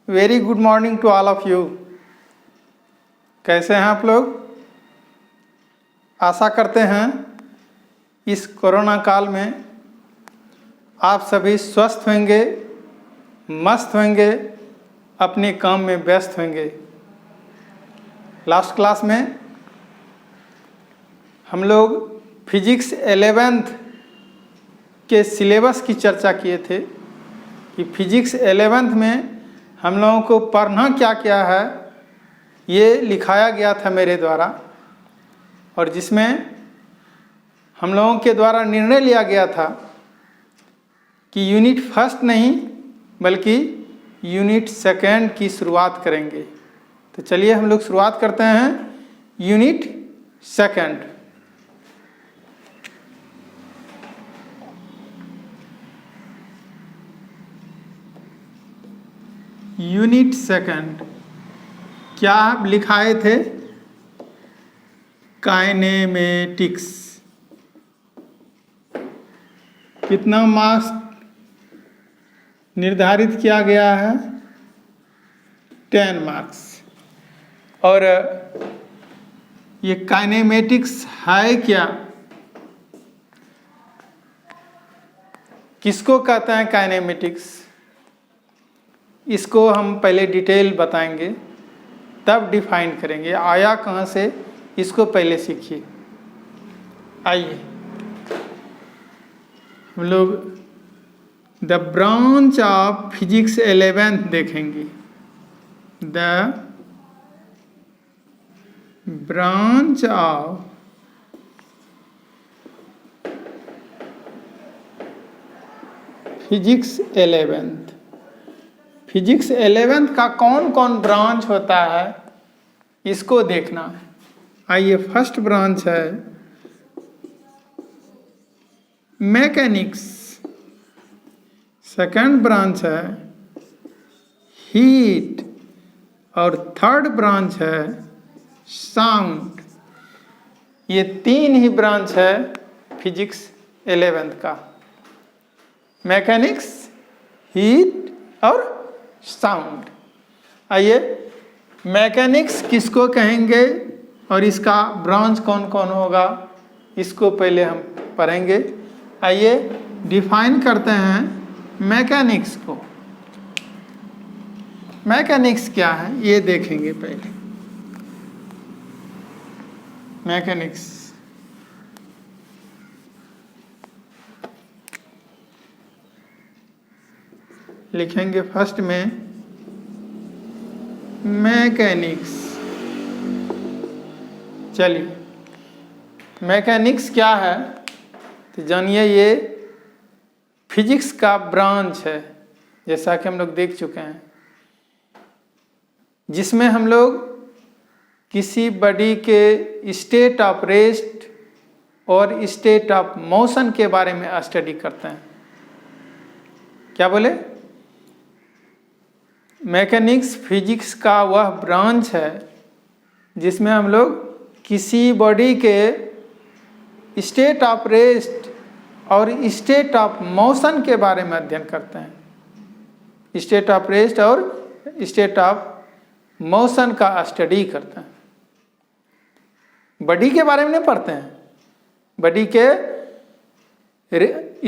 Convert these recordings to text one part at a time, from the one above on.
Very good morning to all of you. कैसे हैं आप लोग? आशा करते हैं इस कोरोना काल में आप सभी स्वस्थ होंगे, मस्त होंगे, अपने काम में व्यस्त होंगे। लास्ट क्लास में हम लोग फिजिक्स 11th के सिलेबस की चर्चा किए थे कि फिजिक्स 11th में हम लोगों को पढ़ना क्या क्या है, ये लिखाया गया था मेरे द्वारा, और जिसमें हम लोगों के द्वारा निर्णय लिया गया था कि यूनिट फर्स्ट नहीं बल्कि यूनिट सेकेंड की शुरुआत करेंगे। तो चलिए हम लोग शुरुआत करते हैं यूनिट सेकेंड। यूनिट सेकेंड क्या लिखाए थे? काइनेमेटिक्स। कितना मार्क्स निर्धारित किया गया है? 10 मार्क्स। और ये काइनेमेटिक्स है क्या? किसको कहते हैं काइनेमेटिक्स? इसको हम पहले डिटेल बताएंगे, तब डिफाइन करेंगे। आया कहाँ से, इसको पहले सीखिए। आइए हम लोग the branch of physics 11th देखेंगे। The branch of physics 11th। Physics 11th का कौन कौन ब्रांच होता है, इसको देखना है। आइए, फर्स्ट ब्रांच है मैकेनिक्स, सेकंड ब्रांच है हीट, और थर्ड ब्रांच है साउंड। ये तीन ही ब्रांच है फिजिक्स 11th का, मैकेनिक्स, हीट और साउंड। आइए, मैकेनिक्स किसको कहेंगे और इसका ब्रांच कौन कौन होगा, इसको पहले हम पढ़ेंगे। आइए डिफाइन करते हैं मैकेनिक्स को। मैकेनिक्स क्या है ये देखेंगे पहले। मैकेनिक्स लिखेंगे फर्स्ट में मैकेनिक्स। चलिए, मैकेनिक्स क्या है तो जानिए, ये फिजिक्स का ब्रांच है, जैसा कि हम लोग देख चुके हैं, जिसमें हम लोग किसी बॉडी के स्टेट ऑफ रेस्ट और स्टेट ऑफ मोशन के बारे में स्टडी करते हैं। क्या बोले? मैकेनिक्स फिजिक्स का वह ब्रांच है जिसमें हम लोग किसी बॉडी के स्टेट ऑफ रेस्ट और स्टेट ऑफ मोशन के बारे में अध्ययन करते हैं। स्टेट ऑफ रेस्ट और स्टेट ऑफ मोशन का स्टडी करते हैं। बॉडी के बारे में नहीं पढ़ते हैं, बॉडी के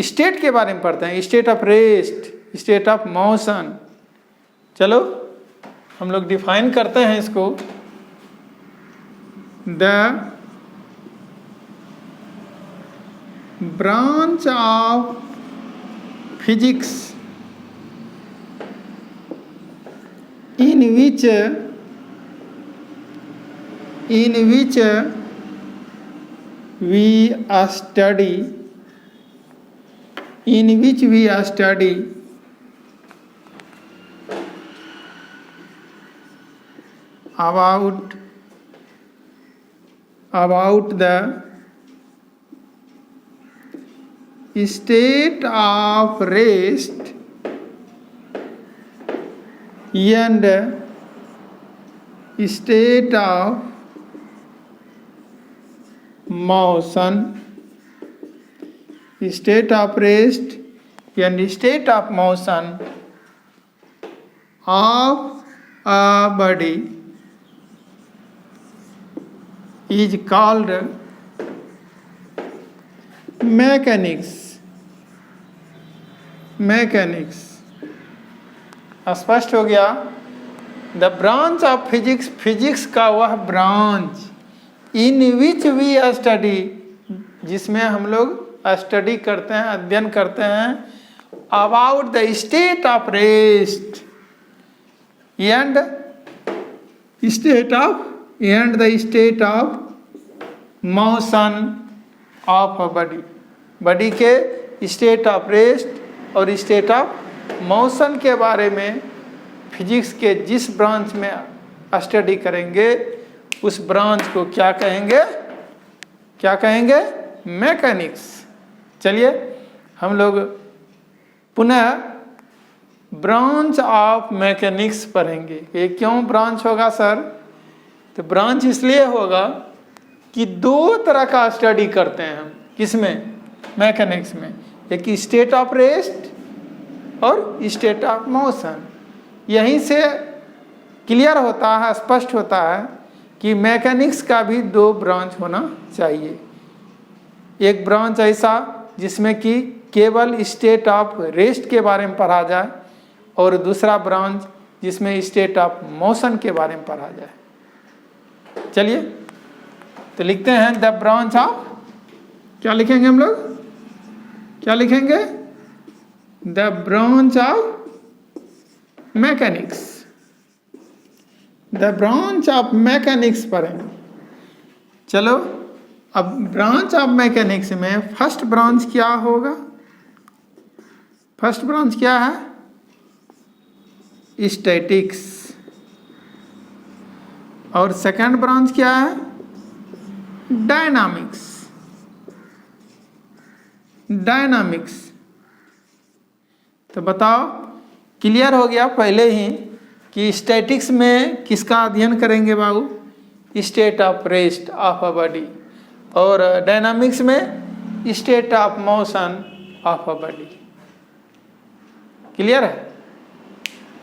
स्टेट के बारे में पढ़ते हैं, state of rest, state of motion. चलो हम लोग डिफाइन करते हैं इसको। The branch of physics in which we study about the state of rest and state of motion, state of rest and state of motion of a body is called mechanics. स्पष्ट हो गया। The branch of physics, physics का वह branch in which we study, जिसमें हम लोग study करते हैं, अध्ययन करते हैं, about the state of rest and the state of motion of a body, body के स्टेट ऑफ रेस्ट और स्टेट ऑफ मोशन के बारे में फिजिक्स के जिस ब्रांच में स्टडी करेंगे उस ब्रांच को क्या कहेंगे? मैकेनिक्स। चलिए हम लोग पुनः ब्रांच ऑफ मैकेनिक्स पढ़ेंगे। ये क्यों ब्रांच होगा सर? तो ब्रांच इसलिए होगा कि दो तरह का स्टडी करते हैं हम। किसमें? मैकेनिक्स में। एक स्टेट ऑफ रेस्ट और स्टेट ऑफ मोशन। यहीं से क्लियर होता है, स्पष्ट होता है कि मैकेनिक्स का भी दो ब्रांच होना चाहिए। एक ब्रांच ऐसा जिसमें कि केवल स्टेट ऑफ रेस्ट के बारे में पढ़ा जाए और दूसरा ब्रांच जिसमें स्टेट ऑफ मोशन के बारे में पढ़ा जाए। चलिए तो लिखते हैं द ब्रांच ऑफ, क्या लिखेंगे हम लोग? क्या लिखेंगे? The branch of mechanics. The branch of mechanics पढ़ेंगे। चलो अब ब्रांच ऑफ मैकेनिक्स में फर्स्ट ब्रांच क्या होगा? फर्स्ट ब्रांच क्या है? स्टैटिक्स। और सेकंड ब्रांच क्या है? डायनामिक्स। तो बताओ, क्लियर हो गया पहले ही कि स्टैटिक्स में किसका अध्ययन करेंगे बाबू? State of rest of a body. और डायनामिक्स में state of motion of a body. Clear है?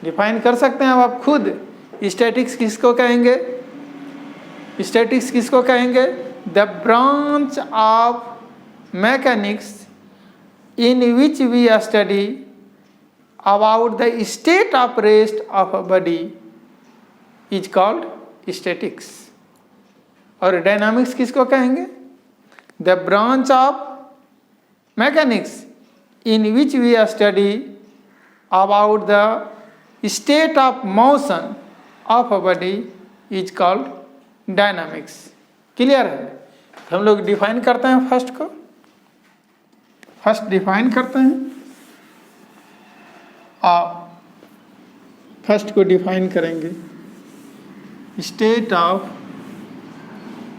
डिफाइन कर सकते हैं अब आप खुद। स्टैटिक्स किसको कहेंगे? स्टैटिक्स किसको कहेंगे? The branch of mechanics in which we study about the state of rest of a body is called statics. और डायनामिक्स किसको कहेंगे? The branch of mechanics in which we study about the state of motion of a body is called dynamics. Clear है? हम लोग define करते हैं first को। First define करते हैं। आप फर्स्ट को डिफाइन करेंगे। स्टेट ऑफ,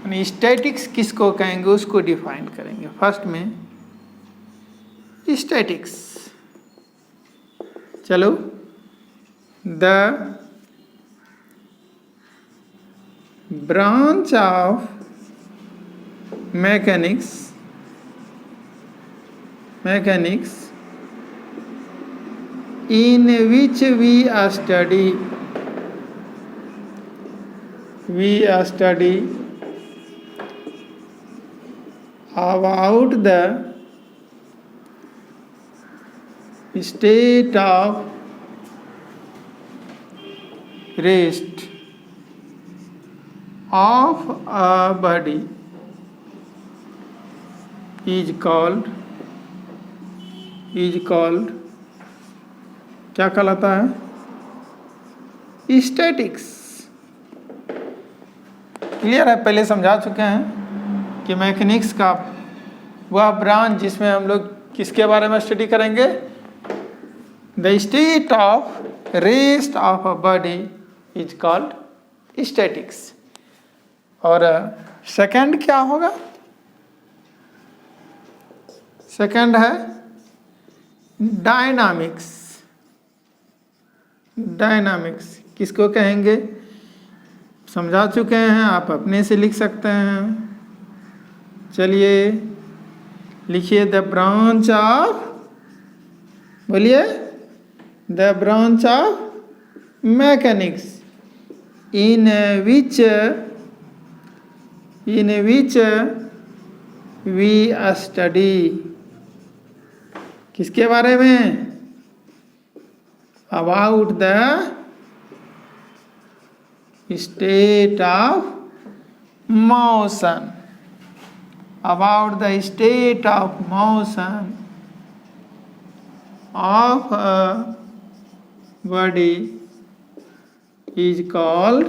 यानी स्टैटिक्स किसको कहेंगे उसको डिफाइन करेंगे। फर्स्ट में स्टैटिक्स। चलो, the branch of mechanics in which we study about the state of rest of a body is called क्या कहलाता है? स्टैटिक्स। क्लियर है? पहले समझा चुके हैं कि मैकेनिक्स का वह ब्रांच जिसमें हम लोग किसके बारे में स्टडी करेंगे? The state of rest of a body is called statics. और सेकंड क्या होगा? सेकंड है डायनामिक्स। किसको कहेंगे? समझा चुके हैं, आप अपने से लिख सकते हैं। चलिए लिखिए द ब्रांच ऑफ, बोलिए the branch of mechanics in which we study, किसके बारे में? About the state of motion, about the state of motion of a body is called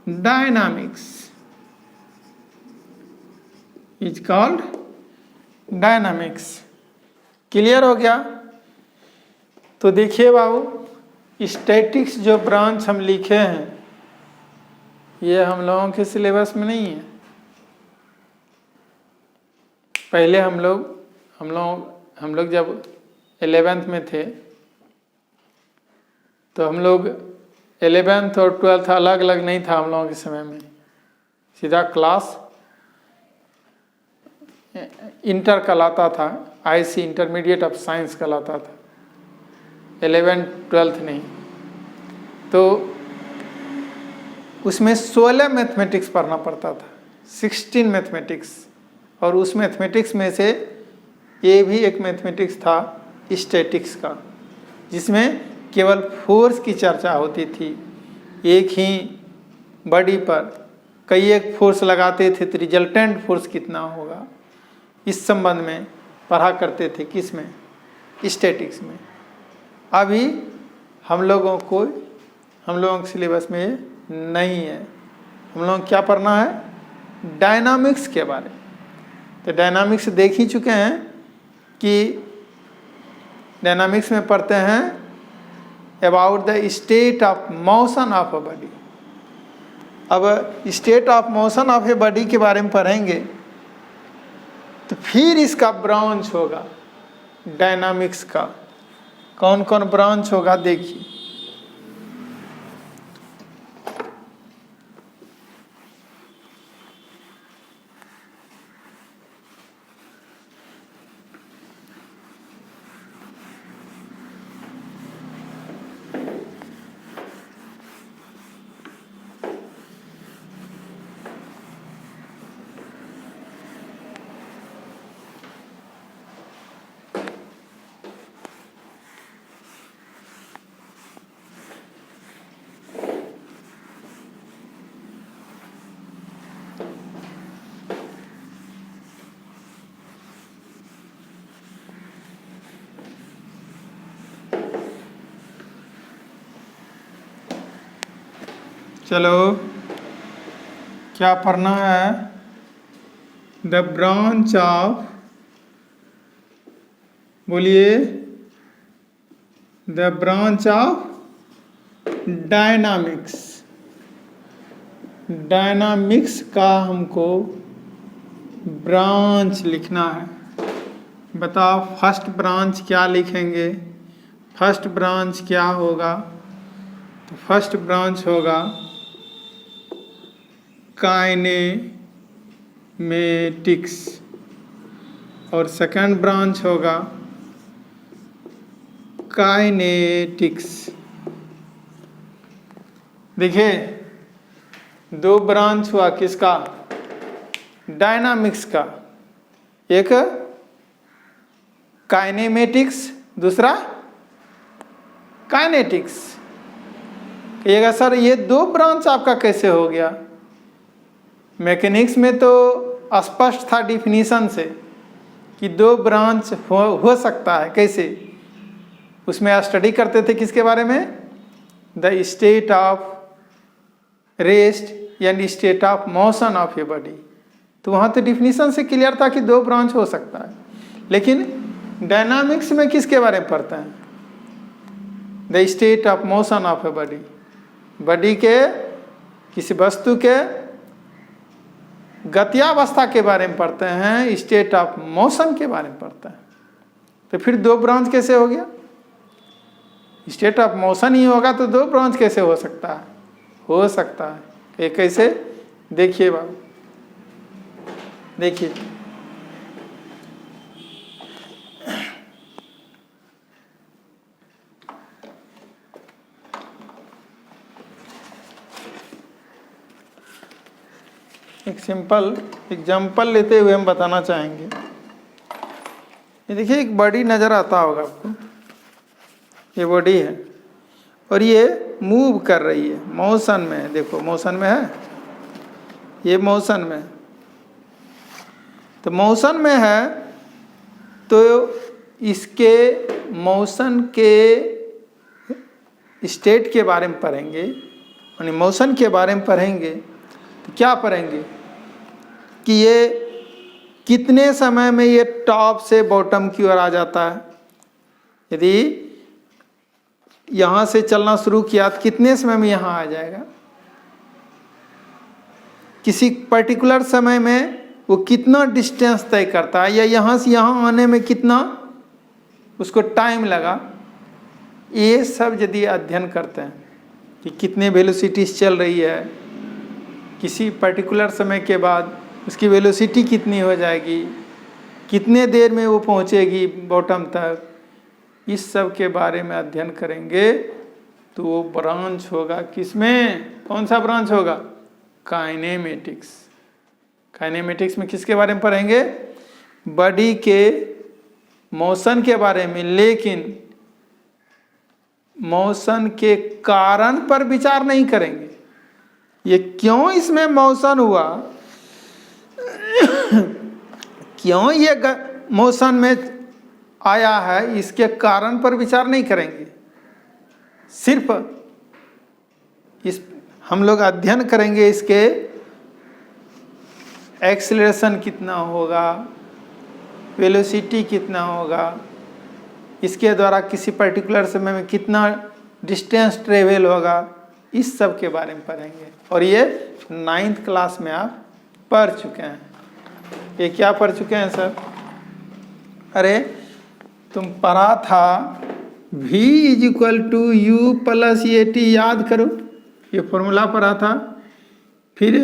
dynamics, is called dynamics। Clear हो गया? तो देखिए बाबू, statics जो branch हम लिखे हैं ये हम लोगों के सिलेबस में नहीं है। पहले हम लोग जब 11th में थे तो हम लोग 11th और 12th अलग अलग नहीं था हम लोगों के समय में, सीधा क्लास इंटर कहलाता था, IC इंटरमीडिएट ऑफ साइंस कहलाता था, 11th 12th नहीं। तो उसमें 16 मैथमेटिक्स पढ़ना पड़ता था, 16 मैथमेटिक्स, और उस मैथमेटिक्स में से ये भी एक मैथमेटिक्स था स्टैटिक्स का, जिसमें केवल फोर्स की चर्चा होती थी। एक ही बॉडी पर कई एक फोर्स लगाते थे तो रिजल्टेंट फोर्स कितना होगा, इस संबंध में पढ़ा करते थे। किस में? स्टैटिक्स में। अभी हम लोगों के सिलेबस में नहीं है। हम लोग क्या पढ़ना है? डायनामिक्स के बारे में। तो डायनामिक्स देख ही चुके हैं कि डायनामिक्स में पढ़ते हैं about the state of motion of a body. अब state of motion of a body के बारे में पढ़ेंगे तो फिर इसका ब्रांच होगा डायनामिक्स का। कौन कौन ब्रांच होगा देखिए। चलो क्या पढ़ना है? द ब्रांच ऑफ, बोलिए, the branch of dynamics. Dynamics का हमको ब्रांच लिखना है। बताओ फर्स्ट ब्रांच क्या लिखेंगे? फर्स्ट ब्रांच क्या होगा? तो फर्स्ट ब्रांच होगा काइनेमेटिक्स, और सेकंड ब्रांच होगा काइनेटिक्स। देखिए दो ब्रांच हुआ किसका? डायनामिक्स का। एक काइनेमेटिक्स, दूसरा काइनेटिक्स। कहिएगा सर ये दो ब्रांच आपका कैसे हो गया? मैकेनिक्स में तो स्पष्ट था डिफिनीशन से कि दो ब्रांच हो सकता है। कैसे? उसमें स्टडी करते थे किसके बारे में? द स्टेट ऑफ रेस्ट यानी state of motion of a body. तो वहाँ तो डिफिनीशन से क्लियर था कि दो ब्रांच हो सकता है। लेकिन डायनामिक्स में किसके बारे में पढ़ते हैं? The state of motion of a body. Body के, किसी वस्तु के गत्यावस्था के बारे में पढ़ते हैं, स्टेट ऑफ मोशन के बारे में पढ़ते हैं। तो फिर दो ब्रांच कैसे हो गया? स्टेट ऑफ मोशन ही होगा तो दो ब्रांच कैसे हो सकता है? हो सकता है। ये कैसे? देखिए बाबू, देखिए एक सिंपल एग्जाम्पल लेते हुए हम बताना चाहेंगे। ये देखिए एक बॉडी नज़र आता होगा आपको, ये बॉडी है और ये मूव कर रही है, मोशन में है। देखो मोशन में है, ये मोशन में है। तो मोशन में है तो इसके मोशन के स्टेट के बारे में पढ़ेंगे, यानी मोशन के बारे में पढ़ेंगे। तो क्या पढ़ेंगे कि ये कितने समय में ये टॉप से बॉटम की ओर आ जाता है। यदि यहाँ से चलना शुरू किया तो कितने समय में यहाँ आ जाएगा, किसी पर्टिकुलर समय में वो कितना डिस्टेंस तय करता है, या यहाँ से यहाँ आने में कितना उसको टाइम लगा। ये सब यदि अध्ययन करते हैं कि कितने वेलोसिटीज चल रही है, किसी पर्टिकुलर समय के बाद उसकी वेलोसिटी कितनी हो जाएगी, कितने देर में वो पहुँचेगी बॉटम तक, इस सब के बारे में अध्ययन करेंगे। तो वो ब्रांच होगा किसमें, कौन सा ब्रांच होगा, काइनेमेटिक्स। काइनेमेटिक्स में किसके बारे में पढ़ेंगे, बॉडी के मोशन के बारे में, लेकिन मोशन के कारण पर विचार नहीं करेंगे। ये क्यों इसमें मोशन हुआ, क्यों ये मोशन में आया है, इसके कारण पर विचार नहीं करेंगे। सिर्फ इस हम लोग अध्ययन करेंगे इसके एक्सेलरेशन कितना होगा, वेलोसिटी कितना होगा, इसके द्वारा किसी पर्टिकुलर समय में कितना डिस्टेंस ट्रेवल होगा, इस सब के बारे में पढ़ेंगे। और ये 9th क्लास में आप पढ़ चुके हैं। ये क्या पढ़ चुके हैं सर, अरे तुम पढ़ा था v = u + at, याद करो, ये फॉर्मूला पढ़ा था। फिर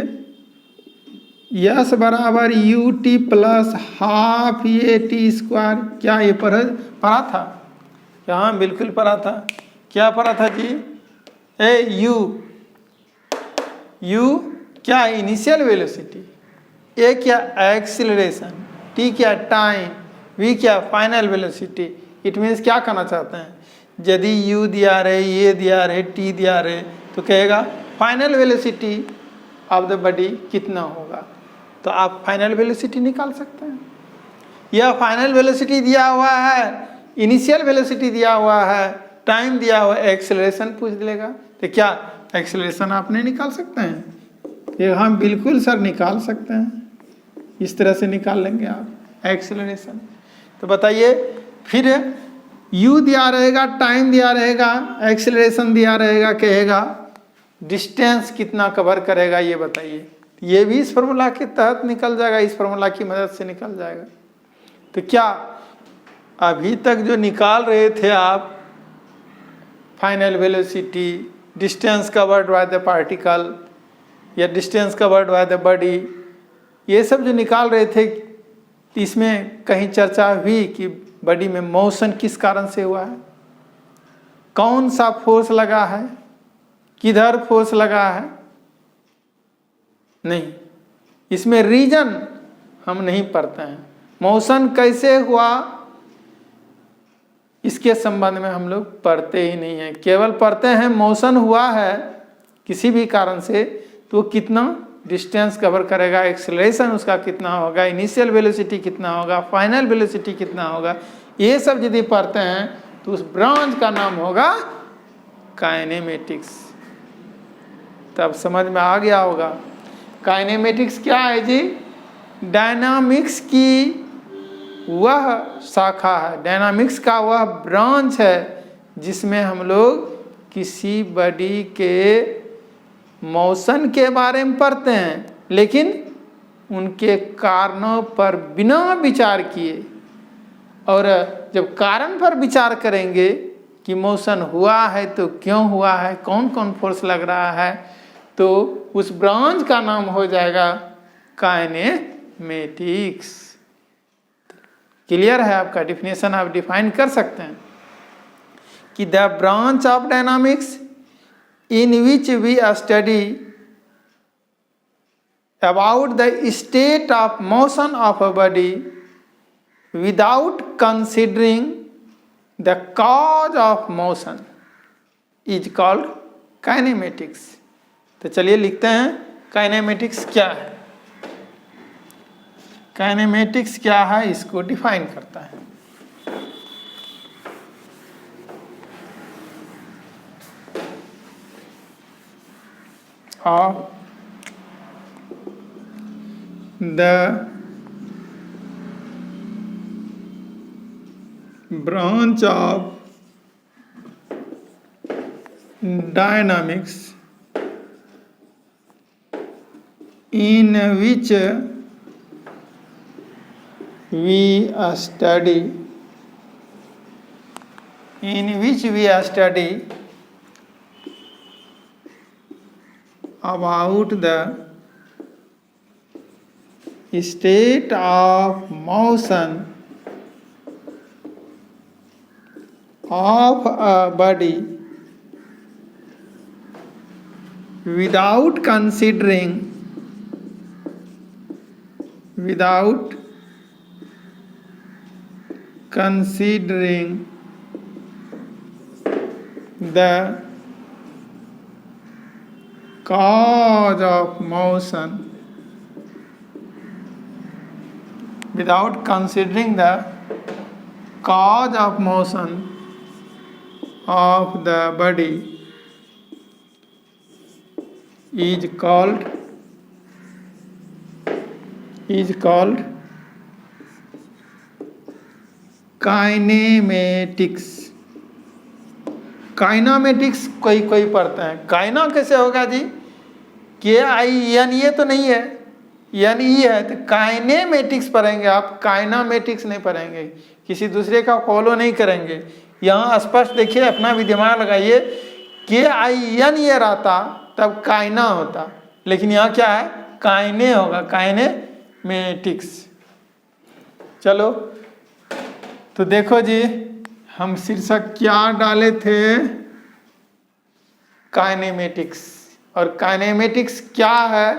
यस बराबर ut + ½ at², क्या ये पढ़ा था? हाँ बिल्कुल पढ़ा था। क्या पढ़ा था जी? u क्या इनिशियल वेलोसिटी, ए क्या एक्सीलरेशन, टी क्या टाइम, वी क्या फाइनल वेलोसिटी। इट मीन्स क्या कहना चाहते हैं, यदि u दिया रहे, ये दिया रहे, टी दिया रहे, तो कहेगा final velocity of the body कितना होगा। तो आप फाइनल वेलोसिटी निकाल सकते हैं। यह फाइनल वेलोसिटी दिया हुआ है, इनिशियल वेलोसिटी दिया हुआ है, टाइम दिया हुआ है, एक्सेलरेशन पूछ लेगा। तो क्या एक्सेलरेशन आप नहीं निकाल सकते हैं? ये हम बिल्कुल सर निकाल सकते हैं, इस तरह से निकाल लेंगे आप एक्सेलरेशन। तो बताइए, फिर u दिया रहेगा, टाइम दिया रहेगा, एक्सेलरेशन दिया रहेगा, कहेगा डिस्टेंस कितना कवर करेगा, ये बताइए। ये भी इस फॉर्मूला के तहत निकल जाएगा, इस फॉर्मूला की मदद से निकल जाएगा। तो क्या अभी तक जो निकाल रहे थे आप, final velocity, distance covered by the particle या distance covered by the body, ये सब जो निकाल रहे थे, इसमें कहीं चर्चा हुई कि बॉडी में मोशन किस कारण से हुआ है, कौन सा फोर्स लगा है, किधर फोर्स लगा है? नहीं, इसमें रीजन हम नहीं पढ़ते हैं। मोशन कैसे हुआ इसके संबंध में हम लोग पढ़ते ही नहीं हैं। केवल पढ़ते हैं मोशन हुआ है किसी भी कारण से, तो कितना डिस्टेंस कवर करेगा, एक्सेलरेशन उसका कितना होगा, इनिशियल वेलोसिटी कितना होगा, फाइनल वेलोसिटी कितना होगा। ये सब यदि पढ़ते हैं तो उस ब्रांच का नाम होगा काइनेमेटिक्स। तब समझ में आ गया होगा। काइनेमेटिक्स क्या है जी? डायनामिक्स की वह शाखा है, डायनामिक्स का वह ब्रांच है जिसमें हम लोग किसी बॉडी के मोशन के बारे में पढ़ते हैं, लेकिन उनके कारणों पर बिना विचार किए। और जब कारण पर विचार करेंगे कि मोशन हुआ है तो क्यों हुआ है, कौन कौन फोर्स लग रहा है, तो उस ब्रांच का नाम हो जाएगा काइनेमेटिक्स। क्लियर है आपका? डिफिनेशन आप डिफाइन कर सकते हैं कि the branch of dynamics in which we study about the state of motion of a body without considering the cause of motion is called kinematics. तो चलिए लिखते हैं काइनेमेटिक्स क्या है। काइनेमेटिक्स क्या है इसको डिफाइन करता है। Of the branch of dynamics in which we study about the state of motion of a body without considering the cause of motion, without considering the cause of motion of the body is called kinematics. Kinematics कोई पढ़ते हैं। काइना कैसे होगा जी? KIN ये तो नहीं है, यानी ये है, तो काइनेमेटिक्स पढ़ेंगे आप, काइनामेटिक्स नहीं पढ़ेंगे, किसी दूसरे का फॉलो नहीं करेंगे। यहाँ स्पष्ट देखिए, अपना भी दिमाग लगाइए। KIN ये रहता तब काइना होता, लेकिन यहाँ क्या है? काइने होगा, काइनेमेटिक्स। चलो तो देखो जी, हम शीर्षक क्या डाले थे? काइनेमेटिक्स। और काइनेमेटिक्स क्या है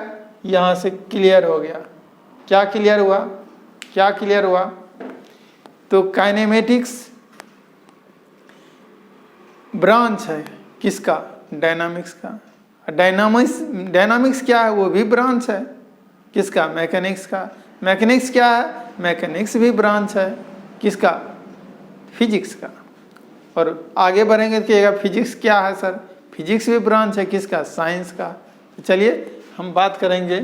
यहाँ से क्लियर हो गया। क्या क्लियर हुआ? तो काइनेमेटिक्स ब्रांच है किसका? डायनामिक्स का। डायनामिक्स क्या है? वो भी ब्रांच है किसका? मैकेनिक्स का। मैकेनिक्स क्या है? मैकेनिक्स भी ब्रांच है किसका? फिजिक्स का। और आगे बढ़ेंगे तो कहिएगा फिजिक्स क्या है सर? फिजिक्स भी ब्रांच है किसका? साइंस का। तो चलिए हम बात करेंगे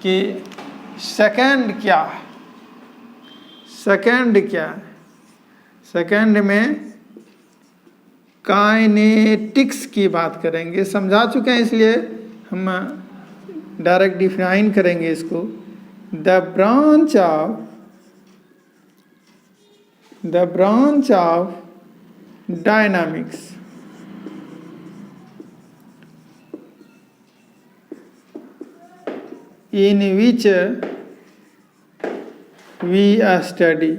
कि सेकंड क्या है। सेकंड में काइनेटिक्स की बात करेंगे। समझा चुके हैं, इसलिए हम डायरेक्ट डिफाइन करेंगे इसको। The branch of dynamics in which we study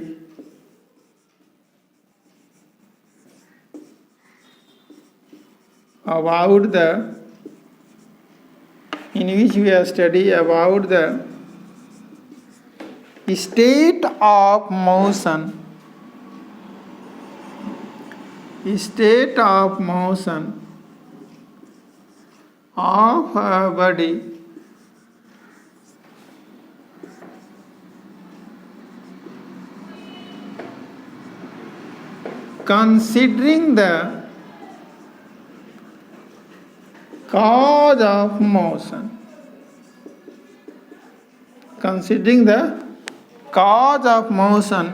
about the state of motion of a body considering the cause of motion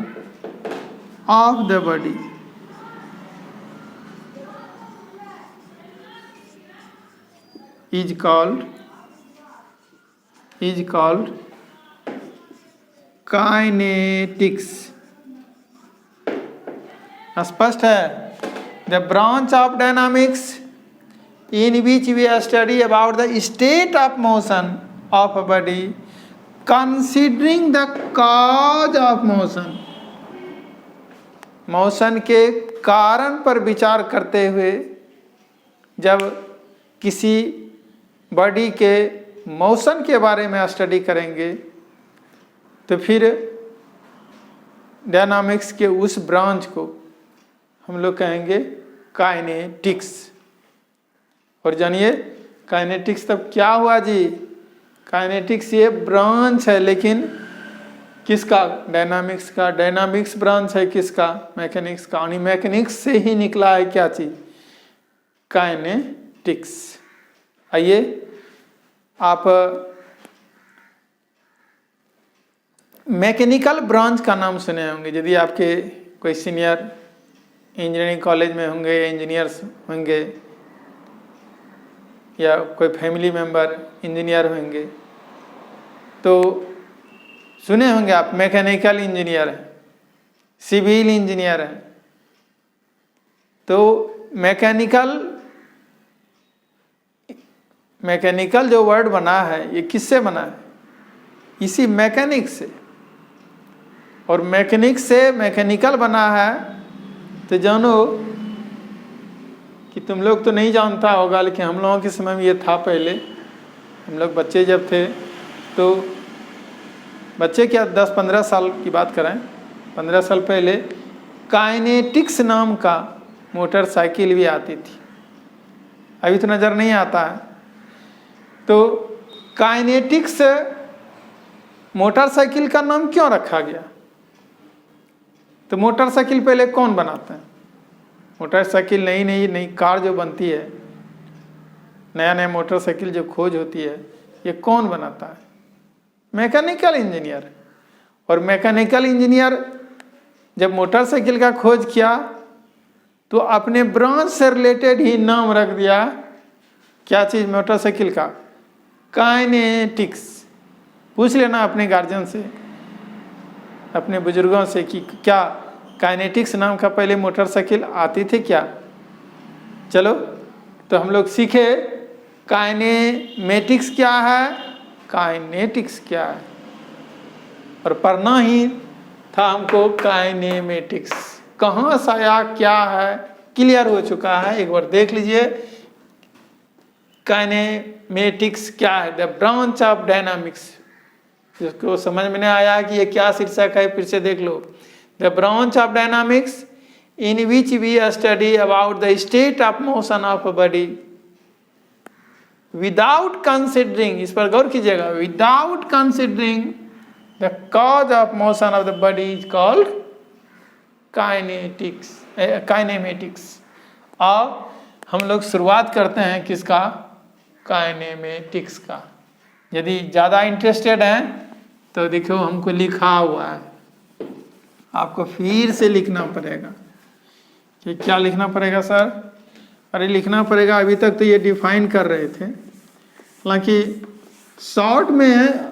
of the body is called kinetics. स्पष्ट है? The branch of dynamics in which we study about the state of motion of a body considering the cause of motion। Motion के कारण पर विचार करते हुए जब किसी बॉडी के मोशन के बारे में स्टडी करेंगे तो फिर डायनामिक्स के उस ब्रांच को हम लोग कहेंगे काइनेटिक्स। और जानिए काइनेटिक्स तब क्या हुआ जी? काइनेटिक्स ये ब्रांच है, लेकिन किसका? डायनामिक्स का। डायनामिक्स ब्रांच है किसका? मैकेनिक्स का। यानी मैकेनिक्स से ही निकला है क्या चीज? काइनेटिक्स। आइए आप मैकेनिकल ब्रांच का नाम सुने होंगे, यदि आपके कोई सीनियर इंजीनियरिंग कॉलेज में होंगे, इंजीनियर्स होंगे, या कोई फैमिली मेंबर इंजीनियर होंगे, तो सुने होंगे आप मैकेनिकल इंजीनियर है, सिविल इंजीनियर है। तो मैकेनिकल जो वर्ड बना है ये किससे बना है? इसी मैकेनिक्स से। और मैकेनिक्स से मैकेनिकल बना है। तो जानो कि तुम लोग तो नहीं जानता होगा, लेकिन हम लोगों के समय में ये था। पहले हम लोग बच्चे जब थे, तो बच्चे क्या 10-15 साल की बात करें, 15 साल पहले काइनेटिक्स नाम का मोटरसाइकिल भी आती थी। अभी तो नज़र नहीं आता है। तो काइनेटिक्स मोटरसाइकिल का नाम क्यों रखा गया? तो मोटरसाइकिल पहले कौन बनाता है? मोटरसाइकिल नई कार जो बनती है, नया मोटरसाइकिल जो खोज होती है, ये कौन बनाता है? Mechanical engineer. और मैकेनिकल इंजीनियर जब मोटरसाइकिल का खोज किया तो अपने ब्रांच से रिलेटेड ही नाम रख दिया। क्या चीज़? मोटरसाइकिल का काइनेटिक्स। पूछ लेना अपने गार्जियन से, अपने बुजुर्गों से कि क्या काइनेटिक्स नाम का पहले मोटरसाइकिल आती थी क्या? चलो तो हम लोग सीखे काइनेमेटिक्स क्या है, काइनेटिक्स क्या है, और पढ़ना ही था हमको काइनेमेटिक्स। कहाँ से आया, क्या है, क्लियर हो चुका है। एक बार देख लीजिए काइनेमेटिक्स क्या है। The branch of dynamics. जिसको समझ में नहीं आया कि ये क्या शीर्षक है, फिर से देख लो। The branch of dynamics in which we study about the state of motion of a body without considering, इस पर गौर कीजिएगा, without considering the cause of motion of the body is called kinematics. और हम लोग शुरुआत करते हैं किसका? काइनेमेटिक्स का। यदि ज़्यादा इंटरेस्टेड हैं तो देखो हमको लिखा हुआ है, आपको फिर से लिखना पड़ेगा। कि क्या लिखना पड़ेगा सर? अरे लिखना पड़ेगा। अभी तक तो ये डिफाइन कर रहे थे, हालांकि शॉर्ट में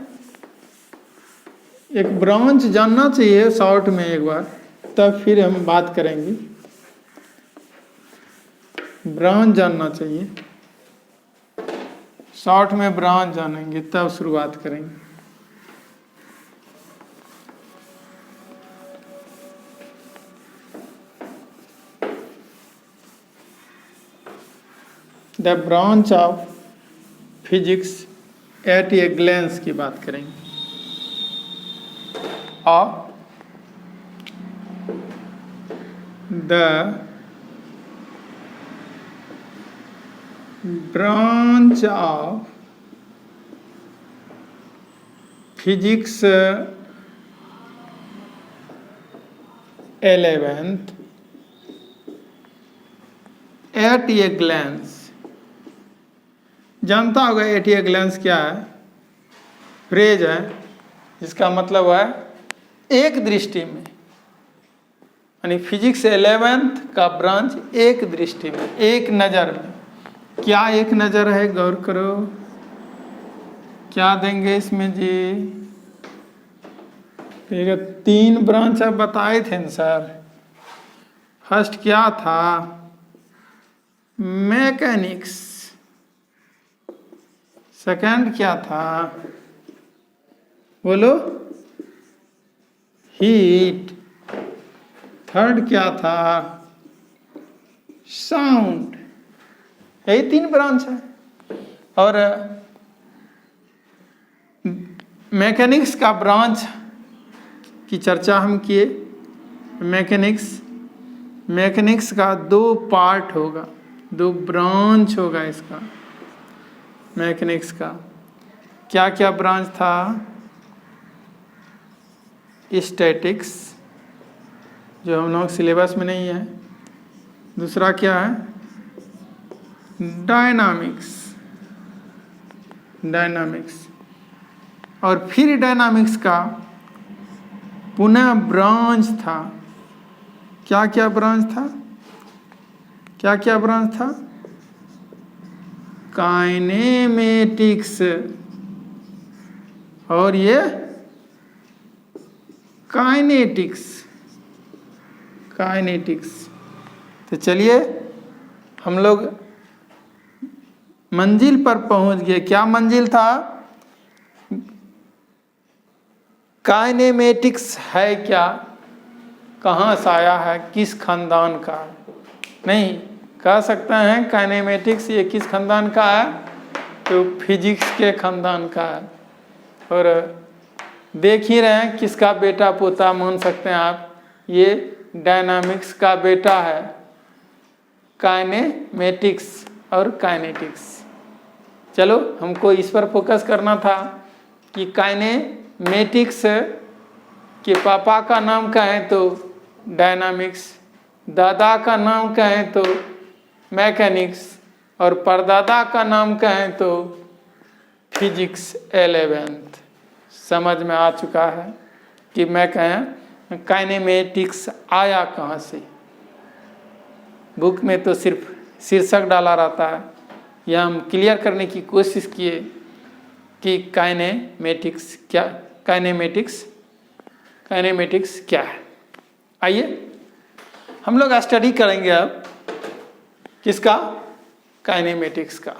एक ब्रांच जानना चाहिए शॉर्ट में एक बार, तब फिर हम बात करेंगे। ब्रांच जानना चाहिए, शॉर्ट में ब्रांच जानेंगे तब शुरुआत करेंगे। The branch of physics at a glance की बात करेंगे। और the branch of physics 11th at a glance। जानता होगा एट ए ग्लेंस क्या है? फ्रेज है जिसका मतलब है एक दृष्टि में, यानी फिजिक्स 11th का ब्रांच एक दृष्टि में, एक नज़र में। क्या एक नज़र है? गौर करो, क्या देंगे इसमें जी? देखिए 3 ब्रांच आप बताए थे न सर। फर्स्ट क्या था? मैकेनिक्स। सेकंड क्या था? बोलो। हीट। थर्ड क्या था? साउंड। यही 3 ब्रांच है। और मैकेनिक्स का ब्रांच की चर्चा हम किए। मैकेनिक्स का 2 पार्ट होगा, 2 ब्रांच होगा इसका। मैकेनिक्स का क्या क्या ब्रांच था? स्टैटिक्स, जो हम लोग सिलेबस में नहीं है। दूसरा क्या है? डायनामिक्स। और फिर डायनामिक्स का पुनः ब्रांच था। क्या क्या ब्रांच था? काइनेमेटिक्स। और ये काइनेटिक्स। तो चलिए हम लोग मंजिल पर पहुंच गए। क्या मंजिल था? काइनेमेटिक्स है क्या, कहाँ से आया है, किस खानदान का? नहीं कह सकते हैं काइनेमेटिक्स ये किस खानदान का है? तो फिजिक्स के खानदान का है। और देख ही रहे हैं किसका बेटा पोता मान सकते हैं आप, ये डायनामिक्स का बेटा है। काइनेमेटिक्स और काइनेटिक्स। चलो हमको इस पर फोकस करना था कि काइनेमेटिक्स के पापा का नाम कहें तो डायनामिक्स, दादा का नाम कहें तो मैकेनिक्स, और परदादा का नाम कहें तो फिजिक्स 11th। समझ में आ चुका है कि मैं कहें काइनेमेटिक्स आया कहाँ से। बुक में तो सिर्फ शीर्षक डाला रहता है, यह हम क्लियर करने की कोशिश किए कि काइनेमेटिक्स क्या है। आइए हम लोग स्टडी करेंगे अब किसका? काइनेमेटिक्स का।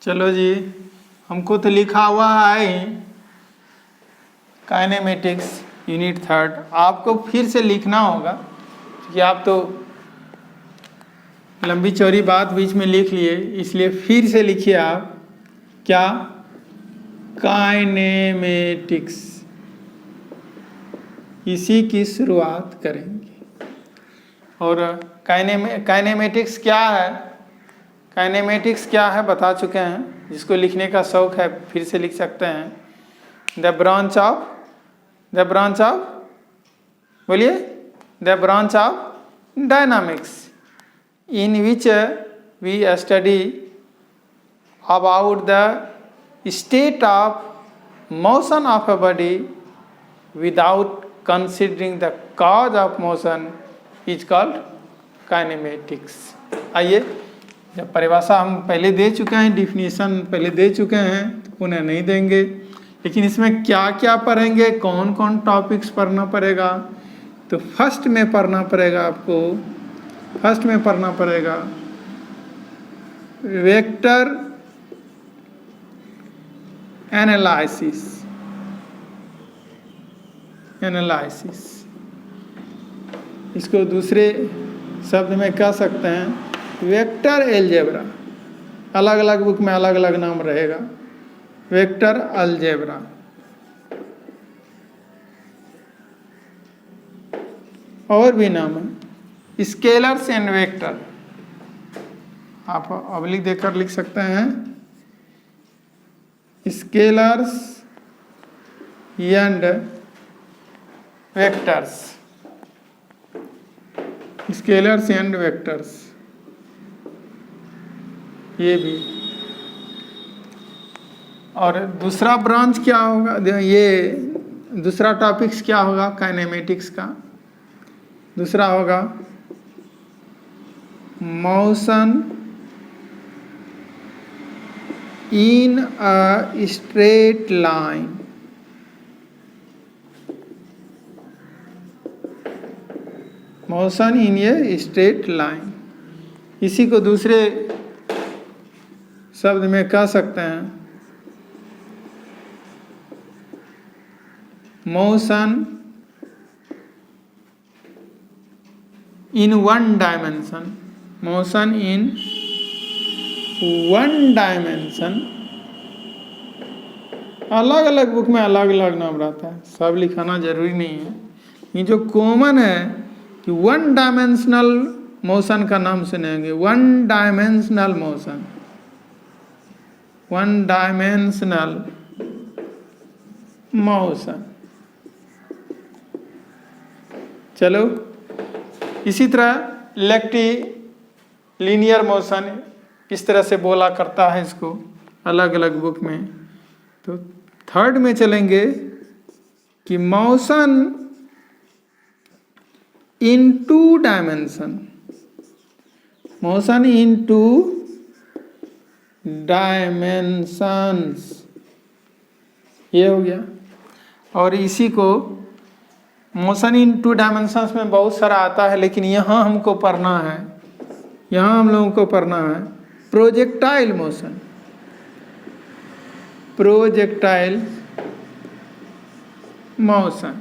चलो जी, हमको तो लिखा हुआ है ही काइनेमेटिक्स यूनिट 3। आपको फिर से लिखना होगा कि आप तो लंबी चौड़ी बात बीच में लिख लिए, इसलिए फिर से लिखिए आप। क्या? काइनेमेटिक्स, इसी की शुरुआत करेंगे। और काइनेमेटिक्स क्या है? काइनेमेटिक्स क्या है बता चुके हैं। जिसको लिखने का शौक है फिर से लिख सकते हैं। द ब्रांच ऑफ बोलिए, the branch of dynamics in which we study about the state of motion of a body without considering the cause of motion is called kinematics. आइए, जब परिभाषा हम पहले दे चुके हैं, डिफिनीशन पहले दे चुके हैं, तो पुनः नहीं देंगे। लेकिन इसमें क्या क्या पढ़ेंगे, कौन कौन टॉपिक्स पढ़ना पड़ेगा? तो फर्स्ट में पढ़ना पड़ेगा आपको, वेक्टर एनालिसिस। इसको दूसरे शब्द में कह सकते हैं वेक्टर अलजेब्रा। अलग अलग बुक में अलग अलग नाम रहेगा। Vector algebra. और भी नाम है, स्केलर्स एंड वेक्टर। आप ऑब्लिक देकर लिख सकते हैं, scalars and vectors. Scalars and vectors, ये भी। और दूसरा ब्रांच क्या होगा, ये दूसरा टॉपिक्स क्या होगा काइनेमेटिक्स का? दूसरा होगा motion in a straight line. Motion in a straight line. इसी को दूसरे शब्द में कह सकते हैं motion in one dimension. Motion in one dimension. अलग अलग बुक में अलग अलग नाम रहता है, सब लिखाना जरूरी नहीं है। ये जो कॉमन है कि वन डायमेंशनल मोशन का नाम सुनेंगे, one dimensional motion, one dimensional motion. चलो, इसी तरह लीनियर मोशन इस तरह से बोला करता है इसको अलग अलग बुक में। तो थर्ड में चलेंगे कि motion in two dimension. Motion in two dimensions, ये हो गया। और इसी को मोशन इन टू डायमेंशंस में बहुत सारा आता है, लेकिन यहाँ हमको पढ़ना है, यहाँ हम लोगों को पढ़ना है projectile motion. Projectile motion,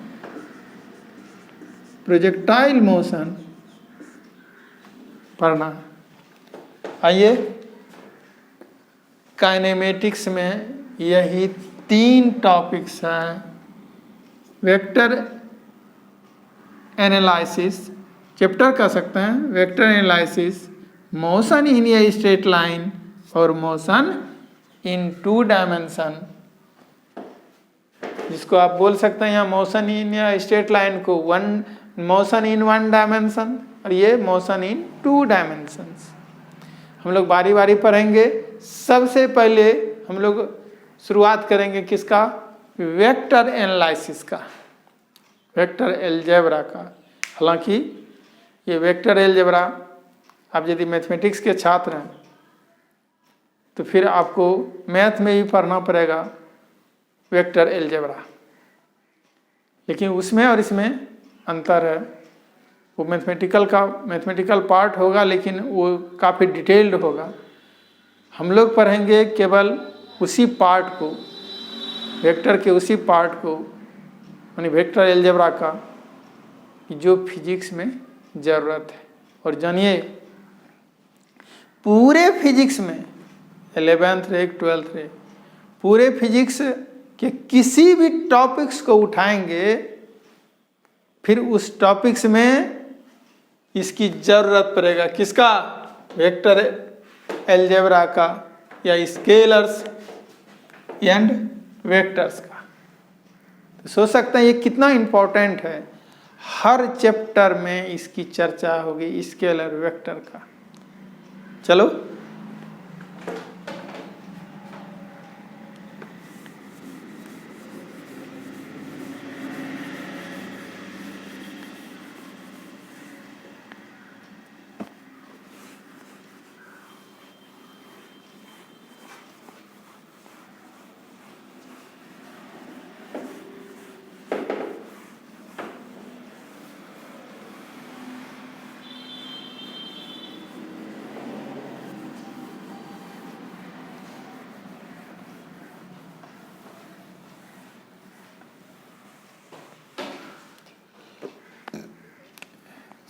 projectile motion पढ़ना है। आइए, काइनेमेटिक्स में यही 3 टॉपिक्स हैं। वेक्टर एनालिसिस, चैप्टर कह सकते हैं, vector analysis, motion in a straight line और मोशन इन टू डायमेंशन। जिसको आप बोल सकते हैं यहाँ मोशन इन या स्ट्रेट लाइन को मोशन इन वन डायमेंशन और ये मोशन इन टू डायमेंशंस। हम लोग बारी बारी पढ़ेंगे। सबसे पहले हम लोग शुरुआत करेंगे किसका? वेक्टर एनालिसिस का, वेक्टर अलजेब्रा का। हालांकि ये वेक्टर अलजेब्रा, आप यदि मैथमेटिक्स के छात्र हैं तो फिर आपको मैथ में भी पढ़ना पड़ेगा वेक्टर अलजेब्रा, लेकिन उसमें और इसमें अंतर है। वो मैथमेटिकल पार्ट होगा, लेकिन वो काफ़ी डिटेल्ड होगा। हम लोग पढ़ेंगे केवल उसी पार्ट को, वेक्टर के उसी पार्ट को, यानी वेक्टर अलजेब्रा का, जो फिजिक्स में ज़रूरत है। और जानिए, पूरे फिजिक्स में 11th रहे 12th रहे, पूरे फिजिक्स के किसी भी टॉपिक्स को उठाएंगे, फिर उस टॉपिक्स में इसकी ज़रूरत पड़ेगा। किसका? वेक्टर अलजेब्रा का या स्केलर्स एंड वेक्टर्स का। तो सोच सकते हैं ये कितना इम्पोर्टेंट है। हर चैप्टर में इसकी चर्चा होगी, स्केलर वेक्टर का। चलो,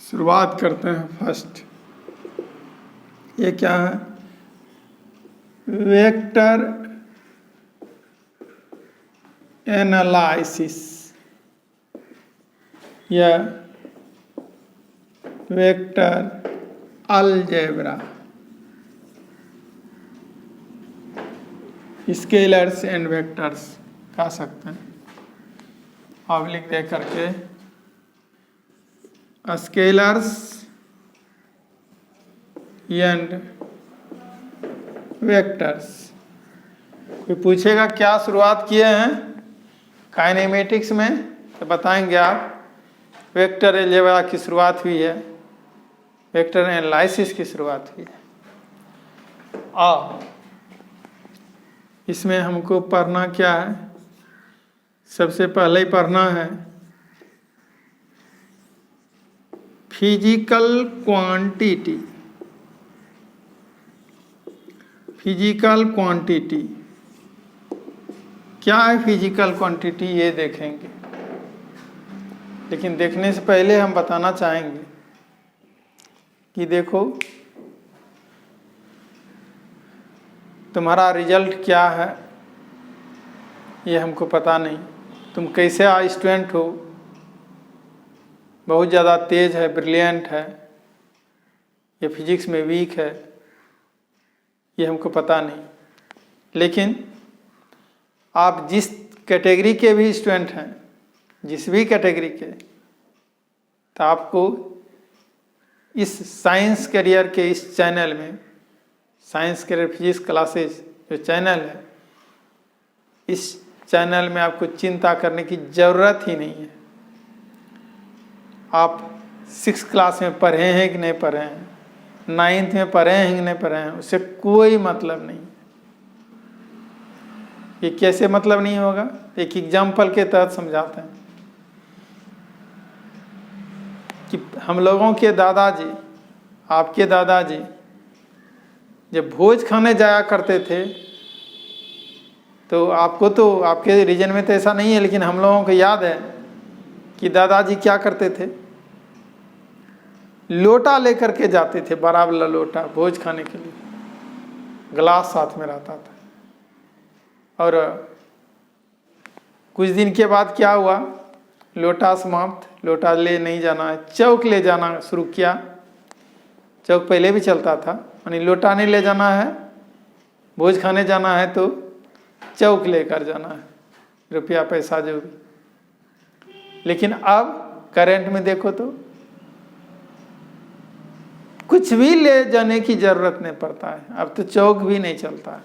शुरुआत करते हैं फर्स्ट। ये क्या है? वेक्टर एनालिसिस या vector algebra, scalars and vectors कह सकते हैं। ऑब्लिक दे करके स्केलर्स एंड वेक्टर्स। कोई पूछेगा क्या शुरुआत किए हैं काइनेमेटिक्स में, तो बताएंगे आप वेक्टर अलजेब्रा की शुरुआत हुई है, वेक्टर एनालिसिस की शुरुआत हुई है। और इसमें हमको पढ़ना क्या है? सबसे पहले ही पढ़ना है फिजिकल क्वांटिटी। फिजिकल क्वांटिटी क्या है? फिजिकल क्वांटिटी ये देखेंगे, लेकिन देखने से पहले हम बताना चाहेंगे कि देखो तुम्हारा रिजल्ट क्या है ये हमको पता नहीं। तुम कैसे स्टूडेंट हो, बहुत ज़्यादा तेज है, ब्रिलियंट है, या फिजिक्स में वीक है, ये हमको पता नहीं। लेकिन आप जिस कैटेगरी के भी स्टूडेंट हैं, जिस भी कैटेगरी के, तो आपको इस साइंस करियर के इस चैनल में, साइंस करियर फिजिक्स क्लासेस जो चैनल है, इस चैनल में आपको चिंता करने की ज़रूरत ही नहीं है। आप 6th क्लास में पढ़े हैं कि नहीं पढ़े हैं, 9th में पढ़े हैं कि नहीं पढ़े हैं, उससे कोई मतलब नहीं। ये कैसे मतलब नहीं होगा? एक एग्जाम्पल के तहत समझाते हैं कि हम लोगों के दादाजी, आपके दादाजी जब भोज खाने जाया करते थे, तो आपको तो आपके रीजन में तो ऐसा नहीं है, लेकिन हम लोगों को याद है कि दादाजी क्या करते थे, लोटा लेकर के जाते थे, बड़ा वाला लोटा, भोज खाने के लिए, गिलास साथ में रहता था। और कुछ दिन के बाद क्या हुआ, लोटा समाप्त, लोटा ले नहीं जाना है, चौक ले जाना शुरू किया। चौक पहले भी चलता था, यानी लोटा नहीं ले जाना है, भोज खाने जाना है तो चौक लेकर जाना है, रुपया पैसा जो भी। लेकिन अब करंट में देखो तो कुछ भी ले जाने की जरूरत नहीं पड़ता है। अब तो चौक भी नहीं चलता है,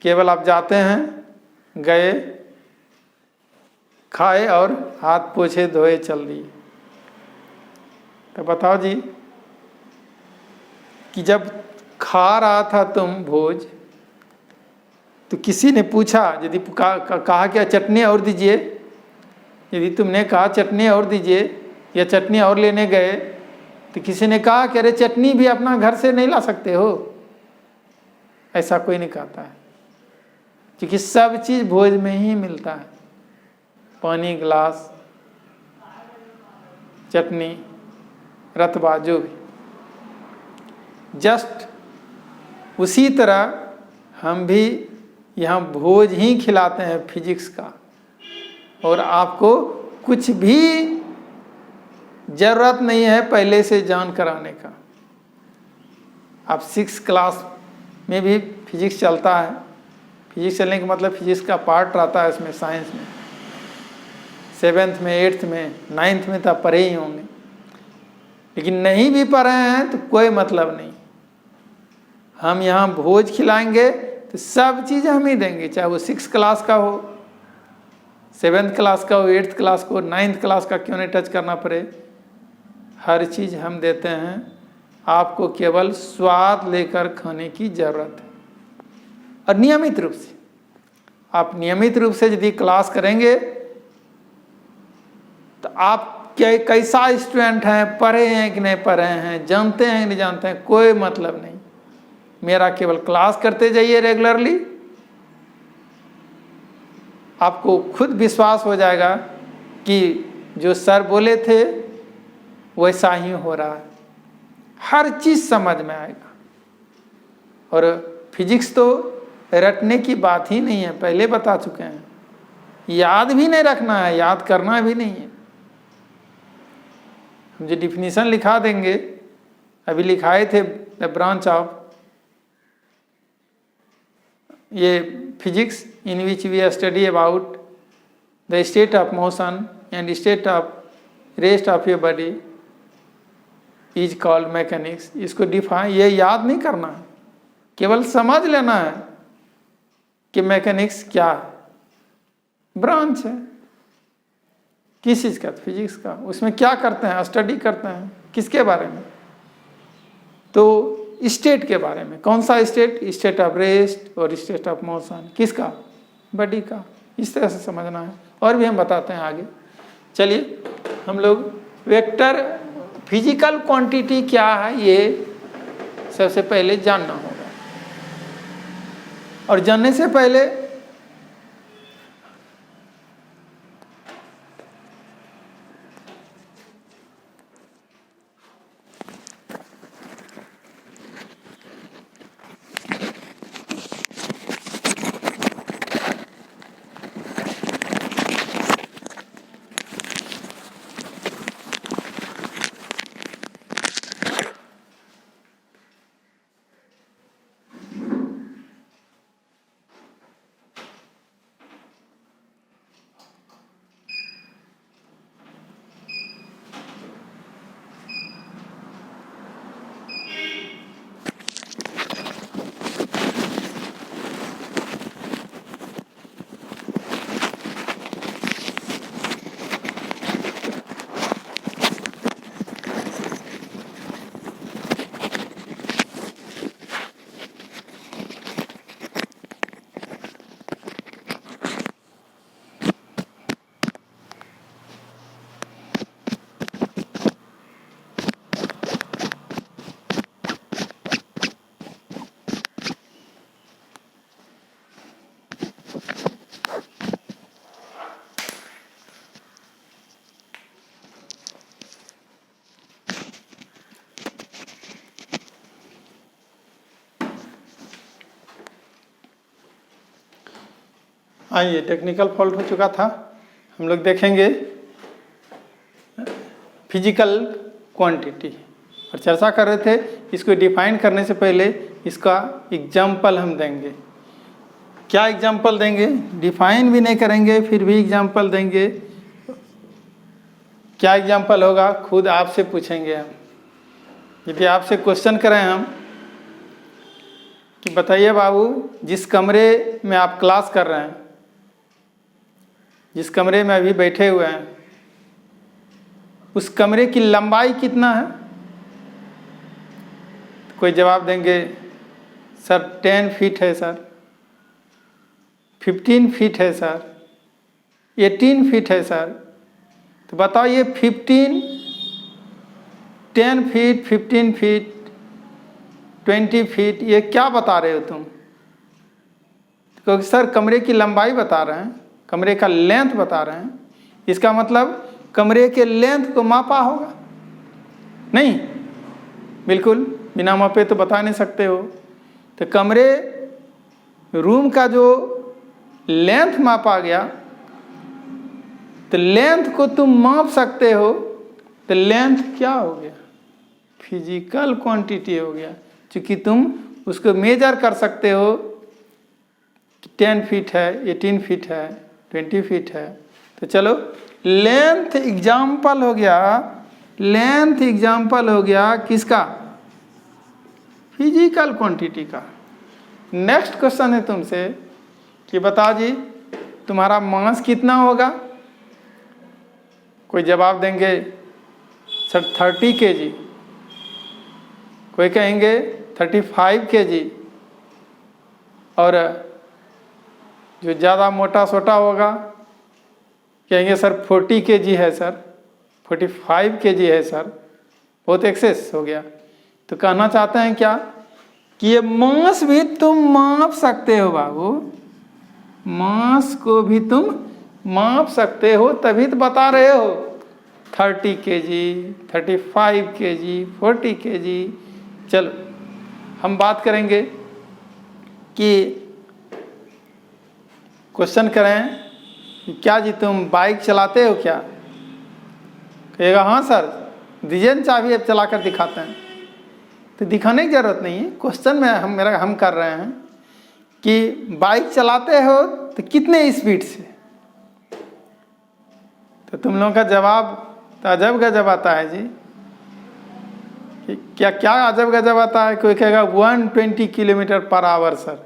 केवल आप जाते हैं, गए, खाए और हाथ पोछे धोए चल दिए। तो बताओ जी कि जब खा रहा था तुम भोज, तो किसी ने पूछा, यदि कहा क्या चटनी और दीजिए, यदि तुमने कहा चटनी और दीजिए या चटनी और लेने गए, तो किसी ने कहा कि अरे चटनी भी अपना घर से नहीं ला सकते हो? ऐसा कोई नहीं कहता है, क्योंकि सब चीज़ भोज में ही मिलता है। पानी गिलास, चटनी, रतबा, जो भी। जस्ट उसी तरह हम भी यहाँ भोज ही खिलाते हैं फिजिक्स का, और आपको कुछ भी ज़रूरत नहीं है पहले से जान कराने का। आप 6th क्लास में भी फिजिक्स चलता है, फिजिक्स चलने का मतलब फिजिक्स का पार्ट रहता है इसमें, साइंस में। 7th में, 8th में, 9th में तो आप पढ़े ही होंगे। लेकिन नहीं भी पढ़े हैं तो कोई मतलब नहीं, हम यहाँ भोज खिलाएंगे तो सब चीज़ हम ही देंगे, चाहे वो 6th क्लास का हो, 7th क्लास का हो, 8th क्लास का हो, 9th क्लास का क्यों नहीं टच करना पड़े, हर चीज़ हम देते हैं। आपको केवल स्वाद लेकर खाने की ज़रूरत है, और नियमित रूप से। आप नियमित रूप से यदि क्लास करेंगे तो आप कैसा स्टूडेंट हैं, पढ़े हैं कि नहीं पढ़े हैं, जानते हैं कि नहीं जानते हैं, कोई मतलब नहीं। मेरा केवल क्लास करते जाइए रेगुलरली, आपको खुद विश्वास हो जाएगा कि जो सर बोले थे वैसा ही हो रहा है, हर चीज़ समझ में आएगा। और फिजिक्स तो रटने की बात ही नहीं है, पहले बता चुके हैं। याद भी नहीं रखना है, याद करना भी नहीं है। हम जो डिफिनीशन लिखा देंगे, अभी लिखाए थे, द ब्रांच ऑफ ये physics in which we study about the state of motion and state of rest of your body is called mechanics. इसको डिफाइन, ये याद नहीं करना है, केवल समझ लेना है कि मैकेनिक्स क्या है, ब्रांच है किस चीज़ का, फिजिक्स का। उसमें क्या करते हैं, स्टडी करते हैं, किसके बारे में। तो स्टेट के बारे में। कौन सा स्टेट? स्टेट ऑफ रेस्ट और स्टेट ऑफ मोशन। किसका? बॉडी का। इस तरह से समझना है, और भी हम बताते हैं आगे। चलिए हम लोग वेक्टर फिजिकल क्वांटिटी क्या है ये सबसे पहले जानना होगा। और जानने से पहले आइए, टेक्निकल फॉल्ट हो चुका था। हम लोग देखेंगे फिजिकल क्वांटिटी और चर्चा कर रहे थे। इसको डिफाइन करने से पहले इसका एग्जाम्पल हम देंगे। क्या एग्जाम्पल देंगे? डिफाइन भी नहीं करेंगे, फिर भी एग्जाम्पल देंगे। क्या एग्जाम्पल होगा? खुद आपसे पूछेंगे हम। यदि आपसे क्वेश्चन करें हम कि बताइए बाबू, जिस कमरे में आप क्लास कर रहे हैं, जिस कमरे में अभी बैठे हुए हैं, उस कमरे की लंबाई कितना है? कोई जवाब देंगे सर 10 फीट है सर, 15 फीट है सर, 18 फीट है सर। तो बताओ ये 15, 10 फीट, 15 फीट, 20 फीट, ये क्या बता रहे हो तुम? क्योंकि सर कमरे की लंबाई बता रहे हैं, कमरे का लेंथ बता रहे हैं। इसका मतलब कमरे के लेंथ को मापा होगा? नहीं, बिल्कुल बिना मापे तो बता नहीं सकते हो। तो कमरे रूम का जो लेंथ मापा गया, तो लेंथ को तुम माप सकते हो। तो लेंथ क्या हो गया? फिजिकल क्वांटिटी हो गया, क्योंकि तुम उसको मेजर कर सकते हो। 10 फीट है, 18 फीट है, 20 फीट है। तो चलो लेंथ एग्जाम्पल हो गया। लेंथ एग्जाम्पल हो गया किसका? फिजिकल क्वांटिटी का। नेक्स्ट क्वेश्चन है तुमसे कि बता जी तुम्हारा मास कितना होगा? कोई जवाब देंगे सर 30 kg, कोई कहेंगे 35 kg, और जो ज़्यादा मोटा सोटा होगा कहेंगे सर 40 kg है सर, 45 kg है सर, बहुत एक्सेस हो गया। तो कहना चाहते हैं क्या कि ये मास भी तुम माप सकते हो बाबू, मास को भी तुम माप सकते हो, तभी तो बता रहे हो 30 kg, 35 kg, 40 kg। चलो हम बात करेंगे कि क्वेश्चन करें कि क्या जी तुम बाइक चलाते हो क्या? कहेगा हाँ सर, दीजिए न चाबी, अब चला कर दिखाते हैं। तो दिखाने की ज़रूरत नहीं है, क्वेश्चन में हम कर रहे हैं कि बाइक चलाते हो तो कितने स्पीड से? तो तुम लोगों का जवाब तो अजब गजब आता है जी। कि क्या क्या अजब गजब आता है? कोई कहेगा 120 किलोमीटर पर आवर सर,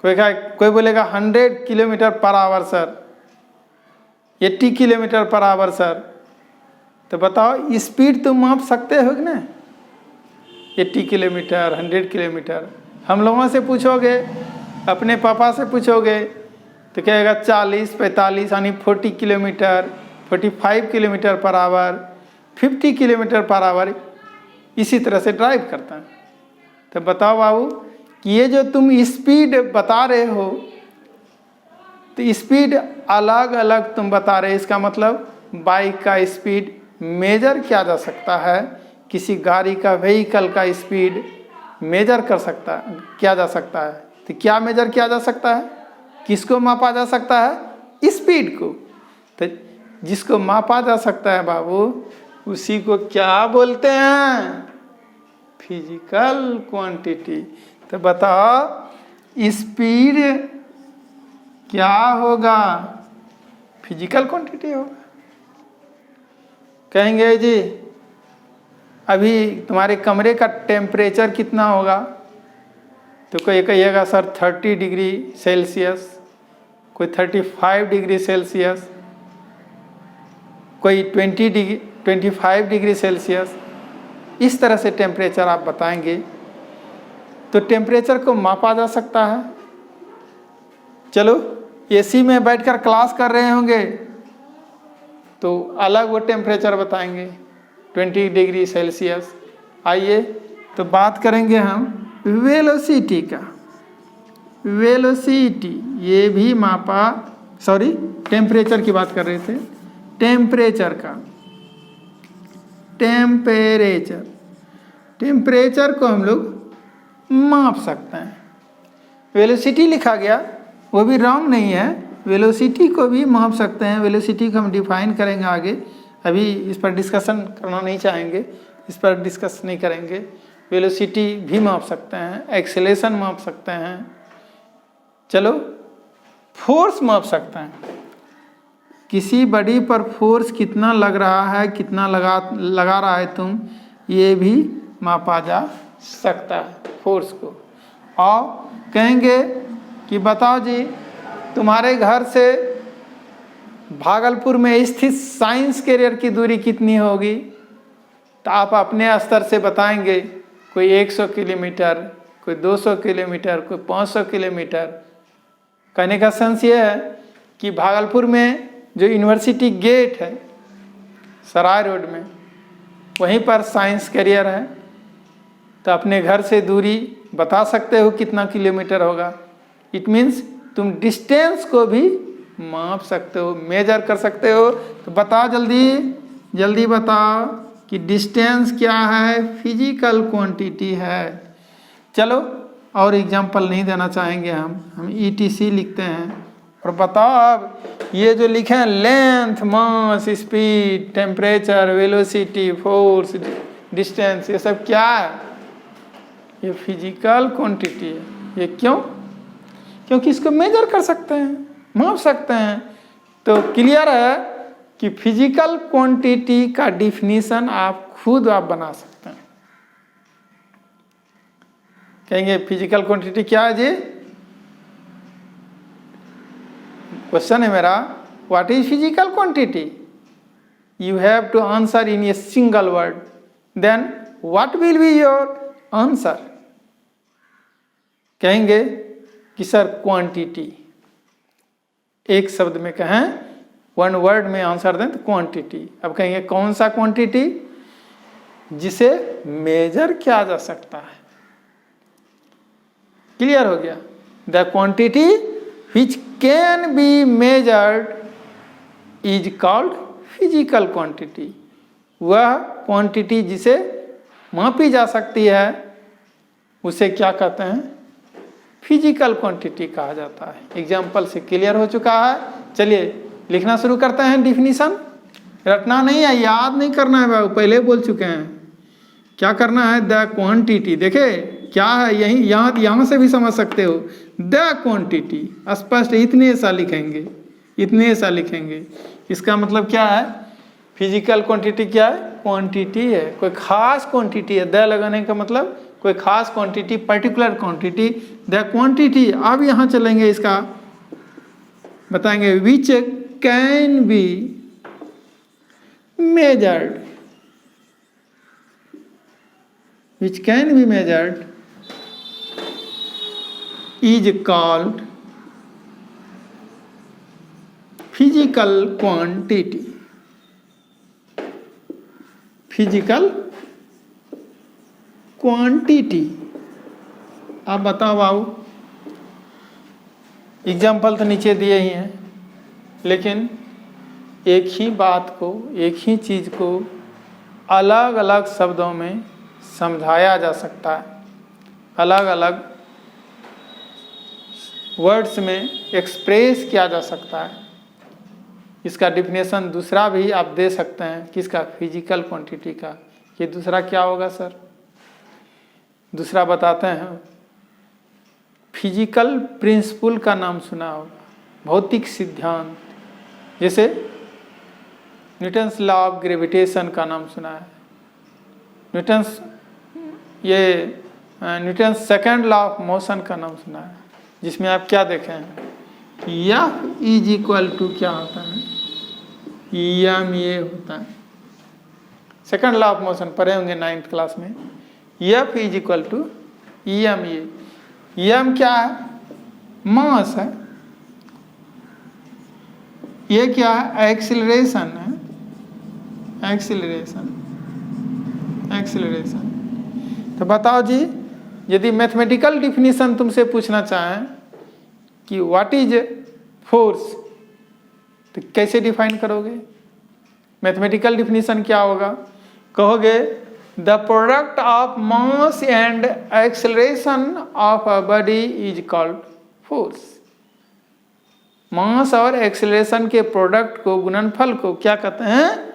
कोई बोलेगा 100 kilometre per hour sir, 80 kilometre per hour sir. तो बताओ स्पीड तुम माप सकते हो कि नहीं? 80 किलोमीटर, 100 किलोमीटर। हम लोगों से पूछोगे, अपने पापा से पूछोगे तो कहेगा 40, 45 यानी 40 kilometre, 45 kilometre per hour, 50 kilometre per hour, इसी तरह से ड्राइव करता है। तो बताओ बाबू कि ये जो तुम स्पीड बता रहे हो, तो स्पीड अलग अलग तुम बता रहे, इसका मतलब बाइक का स्पीड मेजर किया जा सकता है, किसी गाड़ी का व्हीकल का स्पीड मेजर किया जा सकता है। तो क्या मेजर किया जा सकता है, किसको मापा जा सकता है, स्पीड को। तो जिसको मापा जा सकता है बाबू, उसी को क्या बोलते हैं, फिजिकल क्वांटिटी। तो बताओ स्पीड क्या होगा, फिजिकल क्वांटिटी होगा। कहेंगे जी अभी तुम्हारे कमरे का टेम्परेचर कितना होगा, तो कोई कहिएगा सर 30 डिग्री सेल्सियस, कोई 35 डिग्री सेल्सियस, कोई 25 डिग्री सेल्सियस। इस तरह से टेम्परेचर आप बताएंगे तो टेम्परेचर को मापा जा सकता है। चलो एसी में बैठकर क्लास कर रहे होंगे तो अलग वो टेम्परेचर बताएंगे, 20 डिग्री सेल्सियस। आइए तो बात करेंगे हम वेलोसिटी का। वेलोसिटी ये भी मापा, सॉरी टेम्परेचर की बात कर रहे थे, टेम्परेचर का, टेम्परेचर को हम लोग माप सकते हैं। वेलोसिटी लिखा गया वो भी रॉन्ग नहीं है, वेलोसिटी को भी माप सकते हैं। वेलोसिटी को हम डिफाइन करेंगे आगे, अभी इस पर डिस्कशन करना नहीं चाहेंगे, इस पर डिस्कस नहीं करेंगे। वेलोसिटी भी माप सकते हैं, एक्सेलेरेशन माप सकते हैं, चलो फोर्स माप सकते हैं। किसी बॉडी पर फोर्स कितना लग रहा है, कितना लगा रहा है तुम, ये भी मापा जा सकता है फोर्स को। और कहेंगे कि बताओ जी तुम्हारे घर से भागलपुर में स्थित साइंस कैरियर की दूरी कितनी होगी, तो आप अपने स्तर से बताएंगे, कोई 100 किलोमीटर, कोई 200 किलोमीटर, कोई 500 किलोमीटर। कहने का सेंस ये है कि भागलपुर में जो यूनिवर्सिटी गेट है सराय रोड में, वहीं पर साइंस कैरियर है, तो अपने घर से दूरी बता सकते हो कितना किलोमीटर होगा। इट मीन्स तुम डिस्टेंस को भी माप सकते हो, मेजर कर सकते हो। तो बताओ जल्दी बताओ कि डिस्टेंस क्या है, फिजिकल क्वांटिटी है। चलो और एग्जांपल नहीं देना चाहेंगे, हम ETC लिखते हैं। और बताओ अब ये जो लिखे हैं length, mass, speed, temperature, velocity, force, distance, ये सब क्या है, ये फिजिकल क्वांटिटी है। ये क्यों, क्योंकि इसको मेजर कर सकते हैं, माप सकते हैं। तो क्लियर है कि फिजिकल क्वांटिटी का डिफिनीशन आप खुद बना सकते हैं। कहेंगे फिजिकल क्वांटिटी क्या है जी, क्वेश्चन है मेरा, what is physical quantity? You have to answer in a single word, then what will be your answer? कहेंगे कि सर क्वांटिटी, एक शब्द में कहें, वन वर्ड में आंसर दें तो क्वांटिटी। अब कहेंगे कौन सा क्वांटिटी, जिसे मेजर किया जा सकता है। क्लियर हो गया, the quantity which can be measured is called physical quantity। वह क्वांटिटी जिसे मापी जा सकती है उसे क्या कहते हैं, फिजिकल क्वांटिटी कहा जाता है। एग्जाम्पल से क्लियर हो चुका है। चलिए लिखना शुरू करते हैं। डिफिनीशन रटना नहीं है, याद नहीं करना है बाबू, पहले बोल चुके हैं। क्या करना है, द क्वांटिटी, देखे क्या है, यही यहाँ से भी समझ सकते हो। द क्वांटिटी स्पष्ट इतने सा लिखेंगे, इतने सा लिखेंगे। इसका मतलब क्या है, फिजिकल क्वांटिटी क्या है, क्वांटिटी है, कोई खास क्वांटिटी है। द लगाने का मतलब कोई खास quantity, particular quantity, the quantity. अब यहाँ चलेंगे, इसका बताएंगे, which can be measured, which can be measured is called physical quantity. Physical quantity. आप बताओ बाबू, एग्जाम्पल तो नीचे दिए ही हैं, लेकिन एक ही बात को, एक ही चीज़ को अलग अलग शब्दों में समझाया जा सकता है, अलग अलग वर्ड्स में एक्सप्रेस किया जा सकता है। इसका डिफिनेशन दूसरा भी आप दे सकते हैं, किसका? फिजिकल क्वांटिटी का। ये दूसरा क्या होगा सर? दूसरा बताते हैं, फिजिकल प्रिंसिपल का नाम सुना होगा, भौतिक सिद्धांत। जैसे न्यूटन्स लॉ ऑफ ग्रेविटेशन का नाम सुना है, Newton's second law of motion का नाम सुना है, जिसमें आप क्या देखें हैं, F इज इक्वल टू क्या होता है? एम ए होता है। सेकंड लॉ ऑफ मोशन पढ़े होंगे 9th क्लास में। F is equal to m a. M क्या है? मास है। ये क्या है? एक्सीलरेशन है। एक्सीलरेशन। तो बताओ जी, यदि मैथमेटिकल डिफिनीशन तुमसे पूछना चाहें कि व्हाट इज फोर्स, तो कैसे डिफाइन करोगे? मैथमेटिकल डिफिनीशन क्या होगा? कहोगे the product of mass and acceleration of a body is called force. Mass और एक्सेलरेशन के प्रोडक्ट को, गुणनफल को क्या कहते हैं?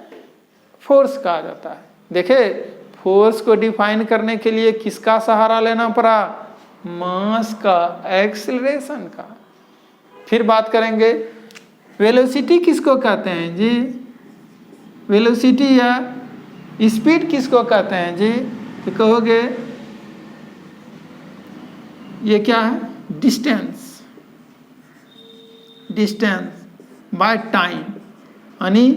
फोर्स कहा जाता है। देखे, फोर्स को डिफाइन करने के लिए किसका सहारा लेना पड़ा? मास का, एक्सेलरेशन का। फिर बात करेंगे वेलोसिटी किसको कहते हैं जी? वेलोसिटी या स्पीड किसको कहते हैं जी? तो कहोगे ये क्या है? डिस्टेंस बाय टाइम, यानी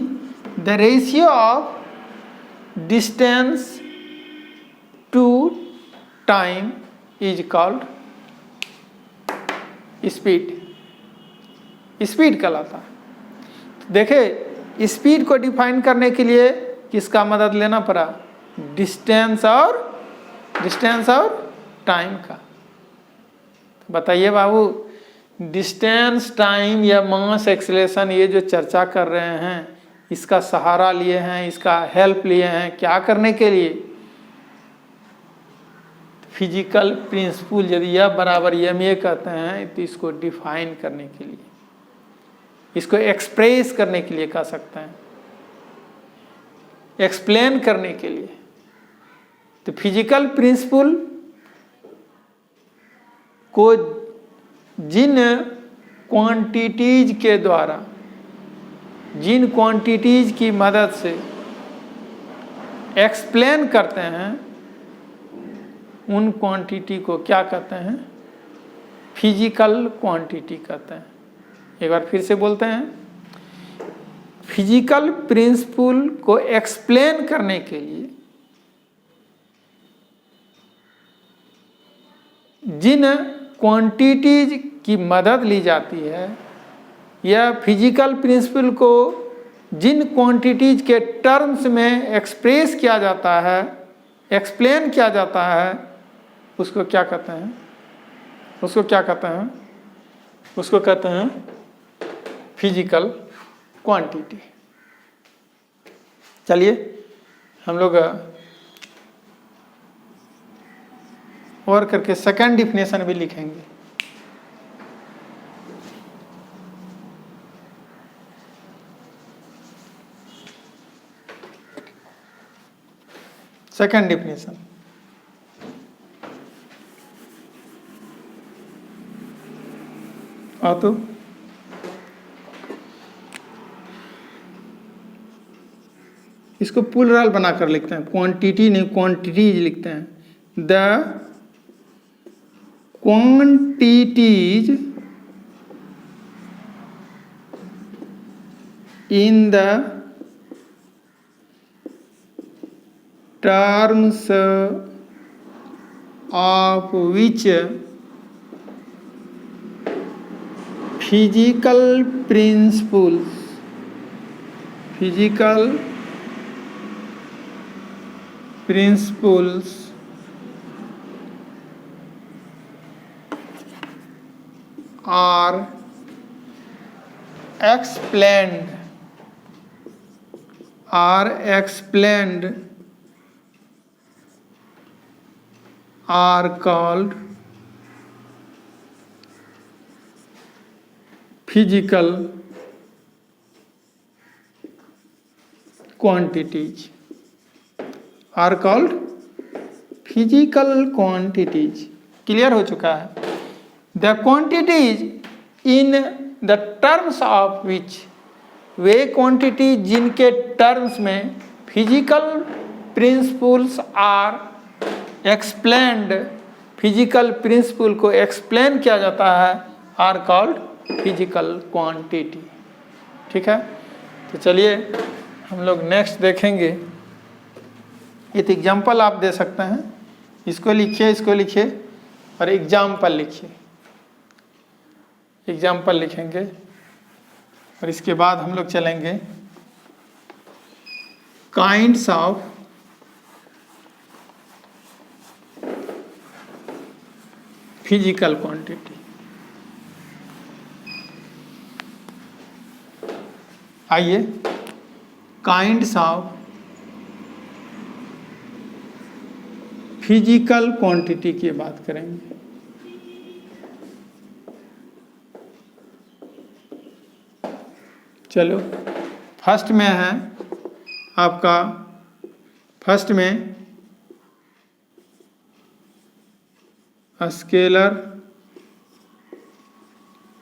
the ratio of distance to time is called speed कहलाता है। देखे, स्पीड को डिफाइन करने के लिए किसका मदद लेना पड़ा? डिस्टेंस और टाइम का। तो बताइए बाबू, डिस्टेंस, टाइम या मास, एक्सेलरेशन, ये जो चर्चा कर रहे हैं, इसका सहारा लिए हैं, इसका हेल्प लिए हैं, क्या करने के लिए? फिजिकल प्रिंसिपल यदि यह बराबर एम ए कहते हैं, तो इसको डिफाइन करने के लिए, इसको एक्सप्रेस करने के लिए कह सकते हैं, एक्सप्लेन करने के लिए। तो फिजिकल प्रिंसिपल को जिन क्वांटिटीज के द्वारा, जिन क्वांटिटीज की मदद से एक्सप्लेन करते हैं, उन क्वांटिटी को क्या कहते हैं? फिजिकल क्वांटिटी कहते हैं। एक बार फिर से बोलते हैं, फिजिकल प्रिंसिपल को एक्सप्लेन करने के लिए जिन क्वांटिटीज की मदद ली जाती है, या फिजिकल प्रिंसिपल को जिन क्वांटिटीज के टर्म्स में एक्सप्रेस किया जाता है, एक्सप्लेन किया जाता है, उसको क्या कहते हैं? उसको कहते हैं फिजिकल क्वांटिटी। चलिए हम लोग और करके सेकंड डिफिनेशन भी लिखेंगे। सेकंड डिफिनेशन, तो इसको प्लूरल बनाकर लिखते हैं, क्वांटिटी नहीं क्वांटिटीज लिखते हैं। The quantities in the terms of which physical principles are explained are called physical quantities. Are called physical quantities. Clear हो चुका है. The quantities in the terms of which, वे क्वांटिटी जिनके टर्म्स में physical principles are explained, physical principle को explain किया जाता है, आर कॉल्ड फिजिकल क्वांटिटी. ठीक है, तो चलिए हम लोग नेक्स्ट देखेंगे. एक एग्जाम्पल आप दे सकते हैं, इसको लिखिए और एग्जाम्पल लिखिए. एग्जाम्पल लिखेंगे और इसके बाद हम लोग चलेंगे काइंड्स ऑफ फिजिकल क्वांटिटी. आइए काइंड्स ऑफ फिजिकल क्वांटिटी की बात करेंगे. चलो फर्स्ट में है आपका, फर्स्ट में स्केलर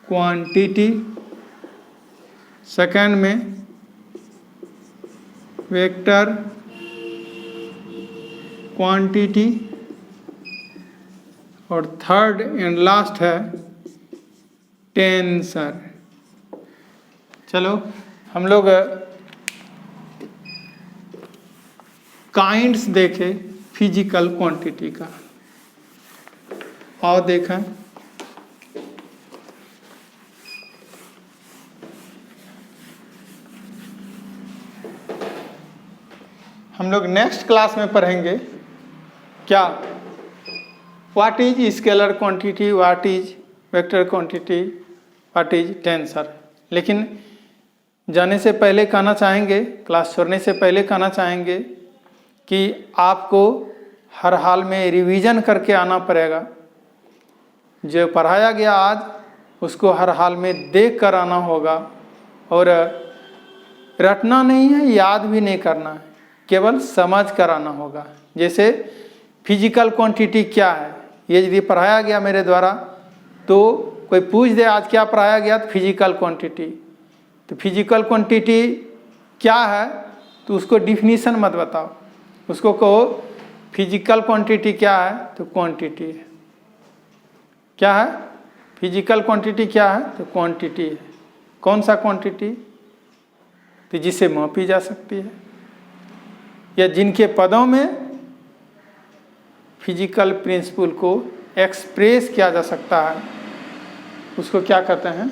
क्वांटिटी, सेकंड में वेक्टर क्वांटिटी और थर्ड एंड लास्ट है टेंसर. चलो हम लोग काइंड्स देखें फिजिकल क्वांटिटी का और देखें हम लोग नेक्स्ट क्लास में पढ़ेंगे क्या, what is scalar quantity, what is vector quantity, what is tensor. लेकिन जाने से पहले कहना चाहेंगे, क्लास छोड़ने से पहले कहना चाहेंगे कि आपको हर हाल में रिवीजन करके आना पड़ेगा. जो पढ़ाया गया आज उसको हर हाल में देख कर आना होगा और रटना नहीं है, याद भी नहीं करना है, केवल समझ कर आना होगा. जैसे फिजिकल क्वांटिटी क्या है, ये यदि पढ़ाया गया मेरे द्वारा तो कोई पूछ दे आज क्या पढ़ाया गया, तो फिजिकल क्वांटिटी. तो फिजिकल क्वांटिटी क्या है तो उसको डिफिनीशन मत बताओ, उसको कहो फिजिकल क्वांटिटी क्या है, तो क्वांटिटी है. क्या है फिजिकल क्वांटिटी, क्या है तो क्वांटिटी है. कौन सा क्वांटिटी, तो जिसे मापी जा सकती है या जिनके पदों में फिजिकल प्रिंसिपल को एक्सप्रेस किया जा सकता है, उसको क्या कहते हैं,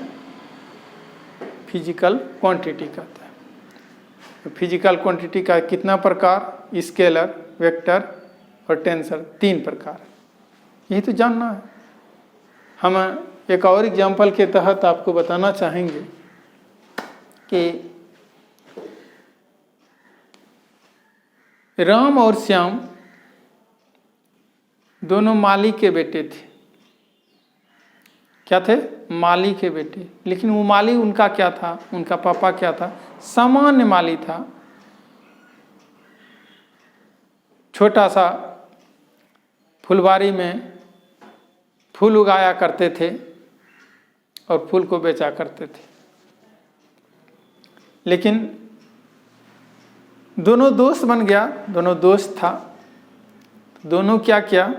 फिजिकल क्वांटिटी कहते हैं. तो फिजिकल क्वांटिटी का कितना प्रकार, स्केलर, वेक्टर और टेंसर, 3 प्रकार. यही तो जानना है. हम एक और एग्जाम्पल के तहत आपको बताना चाहेंगे कि राम और श्याम दोनों माली के बेटे थे. क्या थे, माली के बेटे. लेकिन वो माली उनका क्या था, उनका पापा क्या था, सामान्य माली था. छोटा सा फुलवारी में फूल उगाया करते थे और फूल को बेचा करते थे. लेकिन दोनों दोस्त बन गया, दोनों दोस्त था. दोनों क्या किया,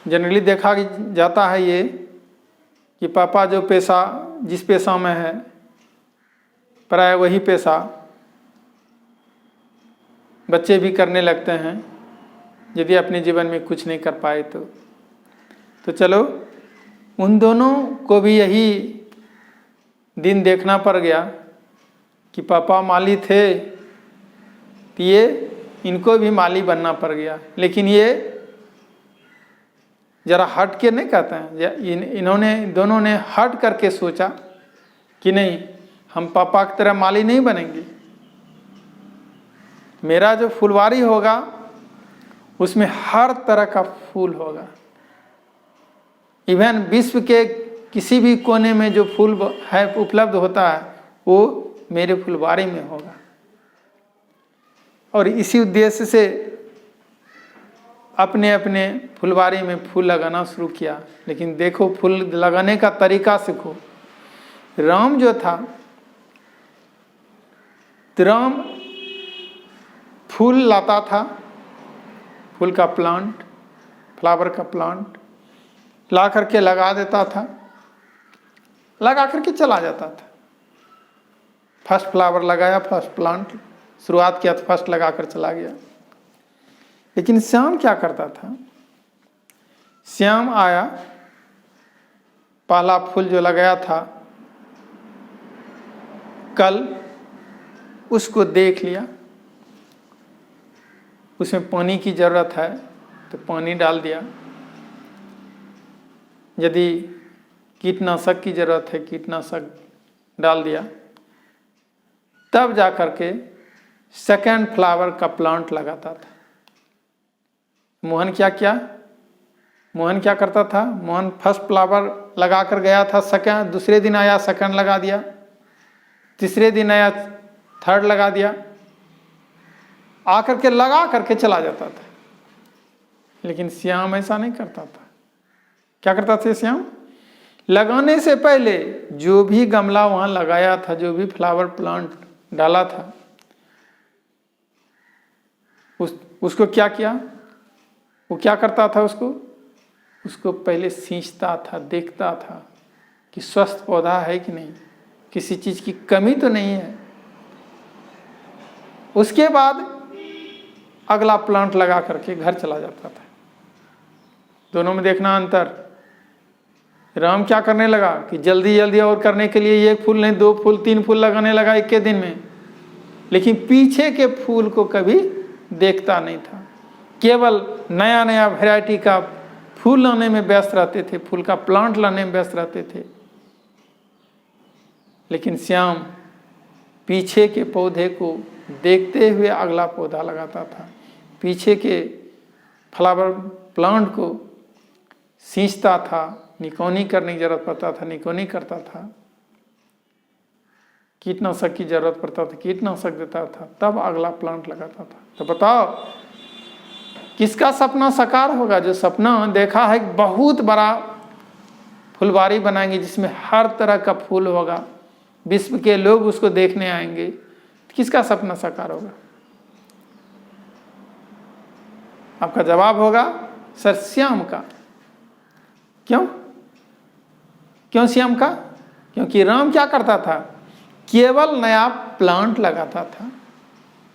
जनरली देखा जाता है ये कि पापा जो पेशा, जिस पेशा में है प्राय वही पेशा बच्चे भी करने लगते हैं. यदि अपने जीवन में कुछ नहीं कर पाए तो चलो उन दोनों को भी यही दिन देखना पड़ गया कि पापा माली थे तो ये इनको भी माली बनना पड़ गया। लेकिन ये जरा हट के नहीं कहते हैं, इन्होंने दोनों ने हट करके सोचा कि नहीं, हम पापा की तरह माली नहीं बनेंगे। मेरा जो फुलवारी होगा उसमें हर तरह का फूल होगा, इवन विश्व के किसी भी कोने में जो फूल है उपलब्ध होता है वो मेरे फुलवारी में होगा। और इसी उद्देश्य से अपने अपने फुलवारी में फूल लगाना शुरू किया। लेकिन देखो, फूल लगाने का तरीका सीखो। राम जो था, तो राम फूल लाता था, फूल का प्लांट, फ्लावर का प्लांट ला करके लगा देता था, लगा करके चला जाता था। फर्स्ट फ्लावर लगाया, फर्स्ट प्लांट शुरुआत किया तो फर्स्ट लगा कर चला गया। लेकिन श्याम क्या करता था? श्याम आया, पहला फूल जो लगाया था कल, उसको देख लिया, उसमें पानी की ज़रूरत है तो पानी डाल दिया, यदि कीटनाशक की ज़रूरत है कीटनाशक डाल दिया। तब जा कर के सेकेंड फ्लावर का प्लांट लगाता था। मोहन क्या किया? मोहन क्या करता था? मोहन फर्स्ट फ्लावर लगा कर गया था, सेकेंड, दूसरे दिन आया सेकेंड लगा दिया, तीसरे दिन आया थर्ड लगा दिया, आकर के लगा करके चला जाता था। लेकिन श्याम ऐसा नहीं करता था। क्या करता था श्याम? लगाने से पहले जो भी गमला वहां लगाया था, जो भी फ्लावर प्लांट डाला था, उसको क्या किया? वो क्या करता था? उसको पहले सींचता था, देखता था कि स्वस्थ पौधा है कि नहीं, किसी चीज की कमी तो नहीं है। उसके बाद अगला प्लांट लगा करके घर चला जाता था। दोनों में देखना अंतर। राम क्या करने लगा कि जल्दी जल्दी और करने के लिए एक फूल नहीं, दो फूल, तीन फूल लगाने लगा एक के दिन में। लेकिन पीछे के फूल को कभी देखता नहीं था, केवल नया नया वैरायटी का फूल लाने में व्यस्त रहते थे, फूल का प्लांट लाने में व्यस्त रहते थे। लेकिन श्याम पीछे के पौधे को देखते हुए अगला पौधा लगाता था, पीछे के फ्लावर प्लांट को सींचता था, निकौनी करने की जरूरत पड़ता था निकौनी करता था, कीटनाशक की जरूरत पड़ता था कीटनाशक देता था, तब अगला प्लांट लगाता था। तो बताओ किसका सपना साकार होगा? जो सपना देखा है बहुत बड़ा फुलवारी बनाएंगे जिसमें हर तरह का फूल होगा, विश्व के लोग उसको देखने आएंगे, किसका सपना साकार होगा? आपका जवाब होगा सर श्याम का। क्यों? क्यों श्याम का? क्योंकि राम क्या करता था? केवल नया प्लांट लगाता था,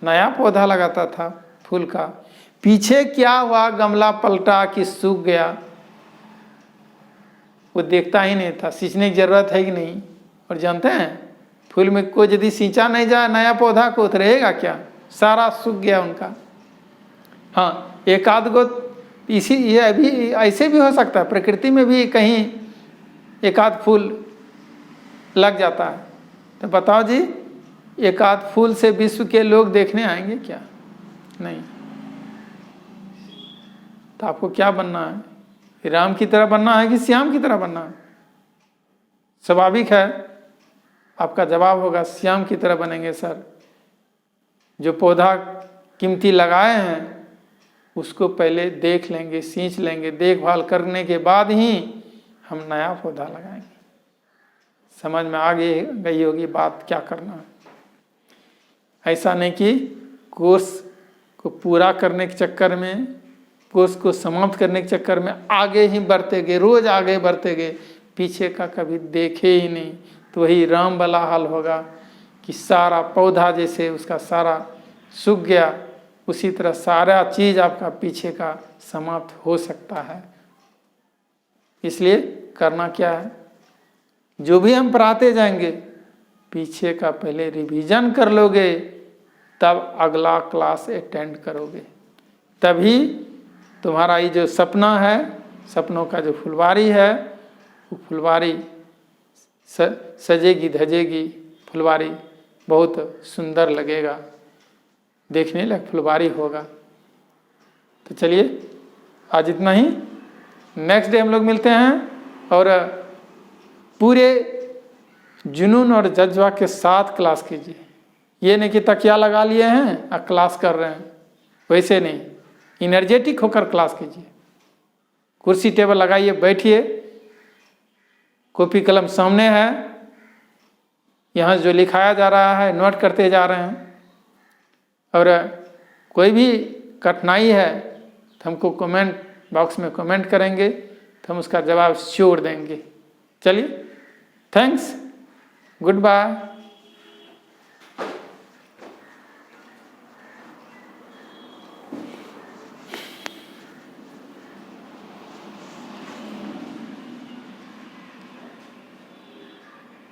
नया पौधा लगाता था फूल का। पीछे क्या हुआ, गमला पलटा कि सूख गया, वो देखता ही नहीं था। सींचने की जरूरत है कि नहीं? और जानते हैं फूल में कोई यदि सींचा नहीं जाए नया पौधा को तो रहेगा क्या? सारा सूख गया उनका। हाँ, एक आध गो ये अभी ऐसे भी हो सकता है, प्रकृति में भी कहीं एक आध फूल लग जाता है। तो बताओ जी, एक आध फूल से विश्व के लोग देखने आएंगे क्या? नहीं। तो आपको क्या बनना है? राम की तरह बनना है कि श्याम की तरह बनना है? स्वाभाविक है आपका जवाब होगा श्याम की तरह बनेंगे सर। जो पौधा कीमती लगाए हैं उसको पहले देख लेंगे, सींच लेंगे, देखभाल करने के बाद ही हम नया पौधा लगाएंगे। समझ में आ गई होगी बात क्या करना है। ऐसा नहीं कि कोर्स को पूरा करने के चक्कर में, कोर्स को समाप्त करने के चक्कर में आगे ही बढ़ते गए, रोज आगे बढ़ते गए, पीछे का कभी देखे ही नहीं। तो वही राम वाला हाल होगा कि सारा पौधा जैसे उसका सारा सूख गया, उसी तरह सारा चीज़ आपका पीछे का समाप्त हो सकता है। इसलिए करना क्या है, जो भी हम पढ़ाते जाएंगे पीछे का पहले रिवीजन कर लोगे, तब अगला क्लास अटेंड करोगे, तभी तुम्हारा ये जो सपना है, सपनों का जो फुलवारी है, वो फुलवारी सजेगी धजेगी, फुलवारी बहुत सुंदर लगेगा, देखने लायक फुलवारी होगा। तो चलिए आज इतना ही, नेक्स्ट डे हम लोग मिलते हैं और पूरे जुनून और जज्बा के साथ क्लास कीजिए। ये नहीं कि तकिया लगा लिए हैं और क्लास कर रहे हैं, वैसे नहीं, इनर्जेटिक होकर क्लास कीजिए। कुर्सी टेबल लगाइए, बैठिए, कॉपी कलम सामने है, यहाँ जो लिखाया जा रहा है नोट करते जा रहे हैं, और कोई भी कठिनाई है तो हमको कमेंट बॉक्स में कमेंट करेंगे, तो हम उसका जवाब श्योर देंगे। चलिए, थैंक्स, गुड बाय।